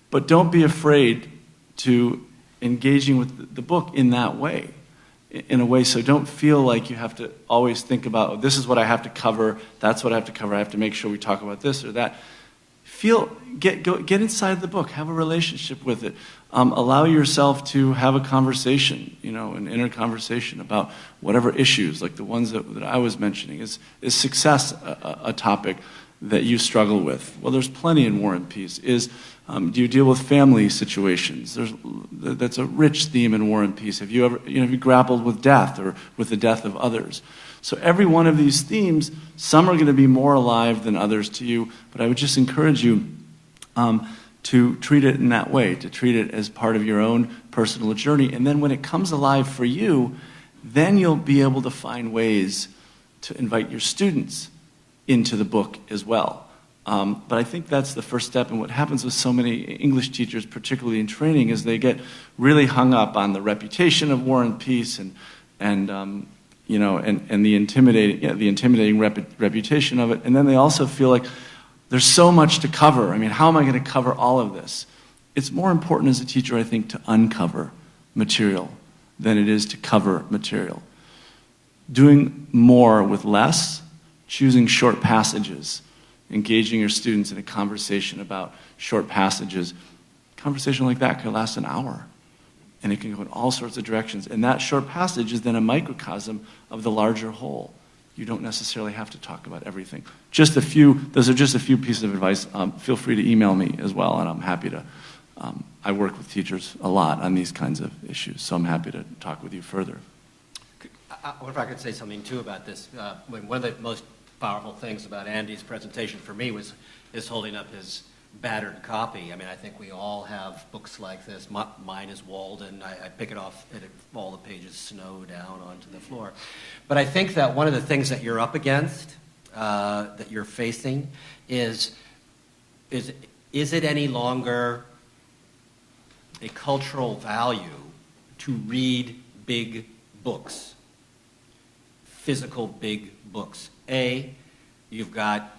but don't be afraid to engaging with the book in that way, in a way so don't feel like you have to always think about, oh, this is what I have to cover, that's what I have to cover, I have to make sure we talk about this or that. Get inside the book, have a relationship with it. Allow yourself to have a conversation, an inner conversation about whatever issues, like the ones that I was mentioning. Is success a topic that you struggle with? Well, there's plenty in War and Peace. Do you deal with family situations? That's a rich theme in War and Peace. Have you ever, have you grappled with death or with the death of others? So every one of these themes, some are going to be more alive than others to you, but I would just encourage you to treat it in that way, to treat it as part of your own personal journey. And then when it comes alive for you, then you'll be able to find ways to invite your students into the book as well. But I think that's the first step. And what happens with so many English teachers, particularly in training, is they get really hung up on the reputation of War and Peace and the intimidating reputation of it. And then they also feel like there's so much to cover. I mean, how am I going to cover all of this? It's more important as a teacher, I think, to uncover material than it is to cover material. Doing more with less, choosing short passages, engaging your students in a conversation about short passages. A conversation like that could last an hour, and it can go in all sorts of directions. And that short passage is then a microcosm of the larger whole. You don't necessarily have to talk about everything. Those are just a few pieces of advice. Feel free to email me as well, and I'm happy to. I work with teachers a lot on these kinds of issues, so I'm happy to talk with you further. What if I could say something too about this? One of the most powerful things about Andy's presentation for me was his holding up his battered copy. I mean, I think we all have books like this. Mine is Walden. I pick it off and all the pages snow down onto the floor. But I think that one of the things that you're up against, that you're facing, is it any longer a cultural value to read big books, physical big books? You've got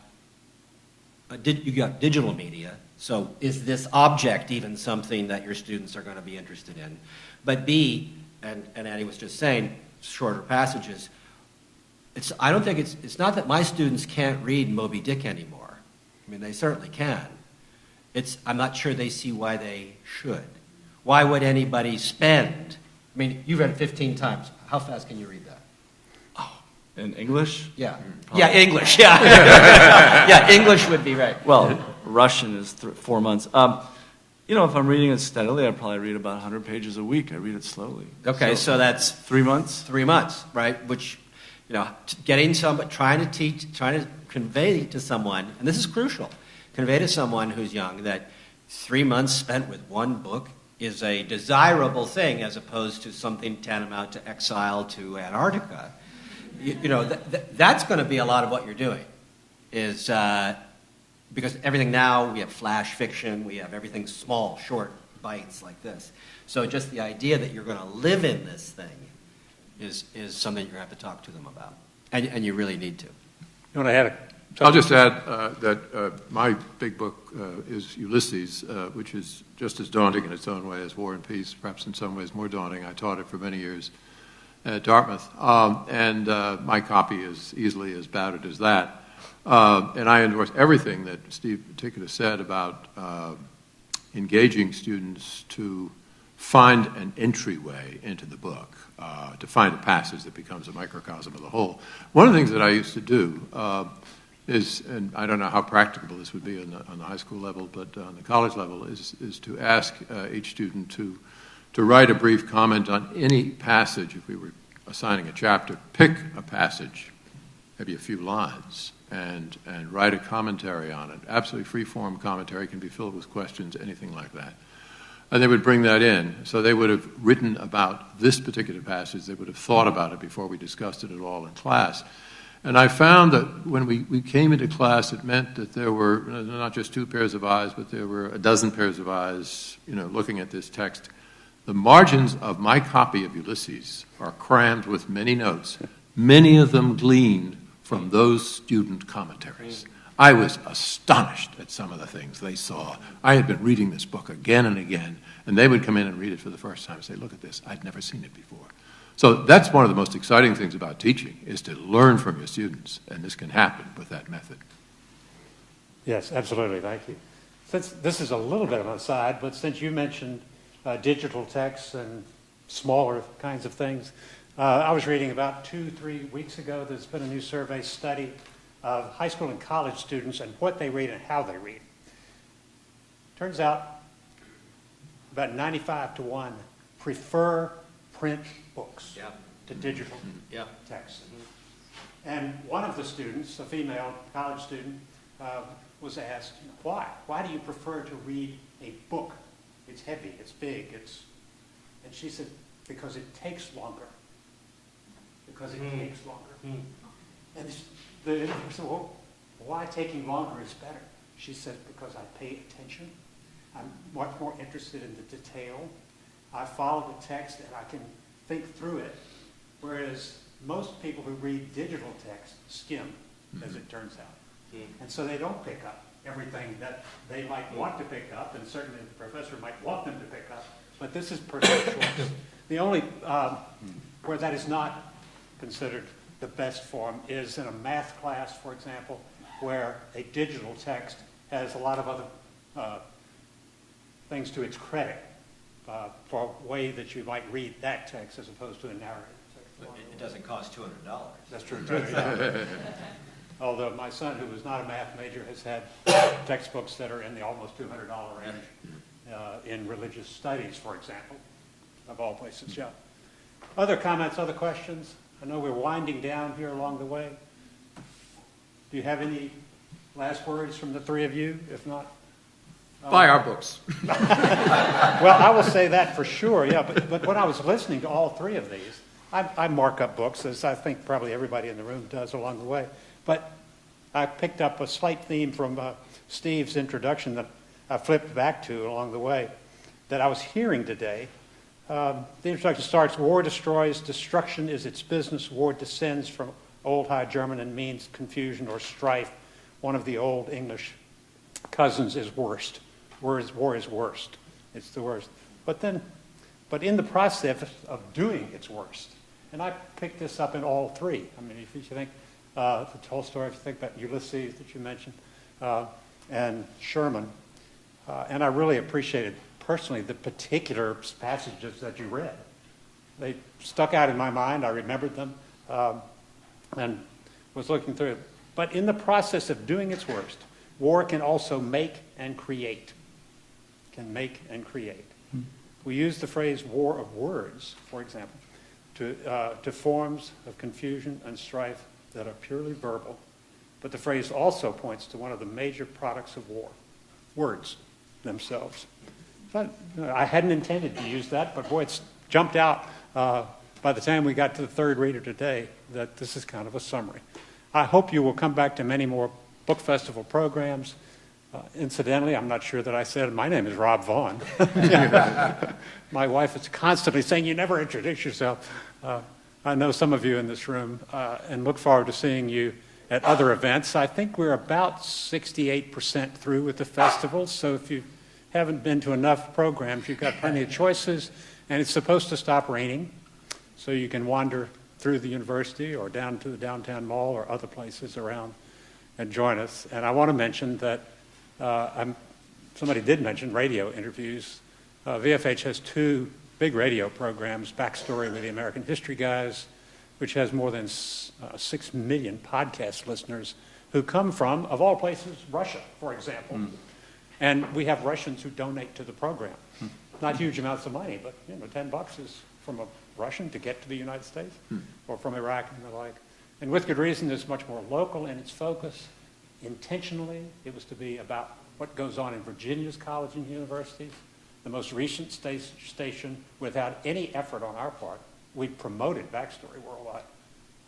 digital media, so is this object even something that your students are going to be interested in? But B, and Annie was just saying, shorter passages. I don't think it's not that my students can't read Moby Dick anymore. I mean, they certainly can. I'm not sure they see why they should. Why would anybody spend? I mean, you've read it 15 times. How fast can you read that? In English? Yeah. Yeah, English, yeah. Yeah, English would be right. Well, Russian is 4 months. If I'm reading it steadily, I probably read about 100 pages a week. I read it slowly. Okay, so that's 3 months? 3 months, right? Which, trying to convey to someone, and this is crucial, convey to someone who's young that 3 months spent with one book is a desirable thing as opposed to something tantamount to exile to Antarctica. That's going to be a lot of what you're doing, is because everything now, we have flash fiction, we have everything small, short bites like this. So just the idea that you're going to live in this thing is something you're going to have to talk to them about, and you really need to. I'll just add that my big book is Ulysses, which is just as daunting in its own way as War and Peace, perhaps in some ways more daunting. I taught it for many years at Dartmouth, and my copy is easily as battered as that. And I endorse everything that Steve in particular said about engaging students to find an entryway into the book, to find a passage that becomes a microcosm of the whole. One of the things that I used to do is, and I don't know how practicable this would be on the high school level, but on the college level, is to ask each student to write a brief comment on any passage. If we were assigning a chapter, pick a passage maybe a few lines, and write a commentary on it. Absolutely free-form commentary, can be filled with questions, anything like that. And they would bring that in. So they would have written about this particular passage. They would have thought about it before we discussed it at all in class. And I found that when we came into class, it meant that there were not just 2 pairs of eyes, but there were a dozen pairs of eyes, looking at this text. The margins of my copy of Ulysses are crammed with many notes, many of them gleaned from those student commentaries. I was astonished at some of the things they saw. I had been reading this book again and again, and they would come in and read it for the first time and say, look at this, I'd never seen it before. So that's one of the most exciting things about teaching, is to learn from your students, and this can happen with that method. Yes, absolutely, thank you. Since this is a little bit of an aside, but since you mentioned digital texts and smaller kinds of things, I was reading about 2-3 weeks ago, there's been a new survey study of high school and college students and what they read and how they read. Turns out about 95-1 prefer print books to digital text. And one of the students, a female college student, was asked, why? Why do you prefer to read a book? It's heavy, it's big, and she said, because it takes longer. Because it takes longer. And the interviewer said, well, why taking longer is better? She said, because I pay attention. I'm much more interested in the detail. I follow the text and I can think through it. Whereas most people who read digital text skim, as it turns out. And so they don't pick up everything that they might want to pick up, and certainly the professor might want them to pick up. But this is personal choice. The only where that is not considered the best form is in a math class, for example, where a digital text has a lot of other things to its credit for a way that you might read that text as opposed to a narrative text. It doesn't cost $200. That's true, too. Although my son, who was not a math major, has had textbooks that are in the almost $200 range in religious studies, for example, of all places. Yeah. Other comments, other questions? I know we're winding down here along the way. Do you have any last words from the three of you? If not, buy our books. Well, I will say that for sure, yeah. But when I was listening to all three of these, I mark up books, as I think probably everybody in the room does along the way. But I picked up a slight theme from Steve's introduction that I flipped back to along the way that I was hearing today. The introduction starts, war destroys, destruction is its business. War descends from Old High German and means confusion or strife. One of the Old English cousins is worst. War is worst. It's the worst. But in the process of doing its worst, and I picked this up in all three. I mean, if you think the Tolstoy, if you think about Ulysses that you mentioned, and Sherman, and I really appreciated personally the particular passages that you read. They stuck out in my mind. I remembered them and was looking through it. But in the process of doing its worst, war can also make and create. Can make and create. We use the phrase war of words, for example, to forms of confusion and strife that are purely verbal. But the phrase also points to one of the major products of war, words themselves. I hadn't intended to use that, but boy, it's jumped out by the time we got to the third reader today that this is kind of a summary. I hope you will come back to many more book festival programs. Incidentally, I'm not sure that I said my name is Rob Vaughn. My wife is constantly saying, you never introduce yourself. I know some of you in this room and look forward to seeing you at other events. I think we're about 68% through with the festival, so if you haven't been to enough programs, you've got plenty of choices, and it's supposed to stop raining, so you can wander through the university or down to the downtown mall or other places around and join us. And I want to mention that somebody did mention radio interviews. VFH has two big radio programs, Backstory with the American History Guys, which has more than 6 million podcast listeners who come from, of all places, Russia, for example. And we have Russians who donate to the program. Not huge amounts of money, but $10 is from a Russian to get to the United States, or from Iraq and the like. And With Good Reason is much more local in its focus. Intentionally, it was to be about what goes on in Virginia's colleges and universities. The most recent station, without any effort on our part, we promoted Backstory worldwide,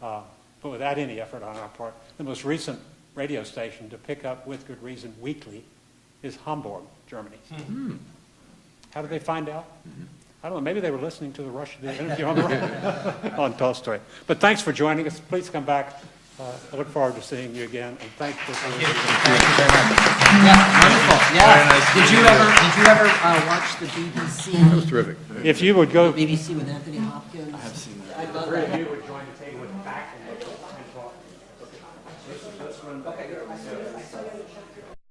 but without any effort on our part. The most recent radio station to pick up With Good Reason weekly is Hamburg, Germany. Mm-hmm. How did they find out? Mm-hmm. I don't know. Maybe they were listening to the interview on Tolstoy. But thanks for joining us. Please come back. I look forward to seeing you again. And thank you. Thank you very much. Yeah, wonderful. Yeah. Nice did you ever watch the BBC? That was terrific. If you would go. BBC with Anthony Hopkins. I have seen that. I love Three of that. you would join the table with back and talk. Okay, good.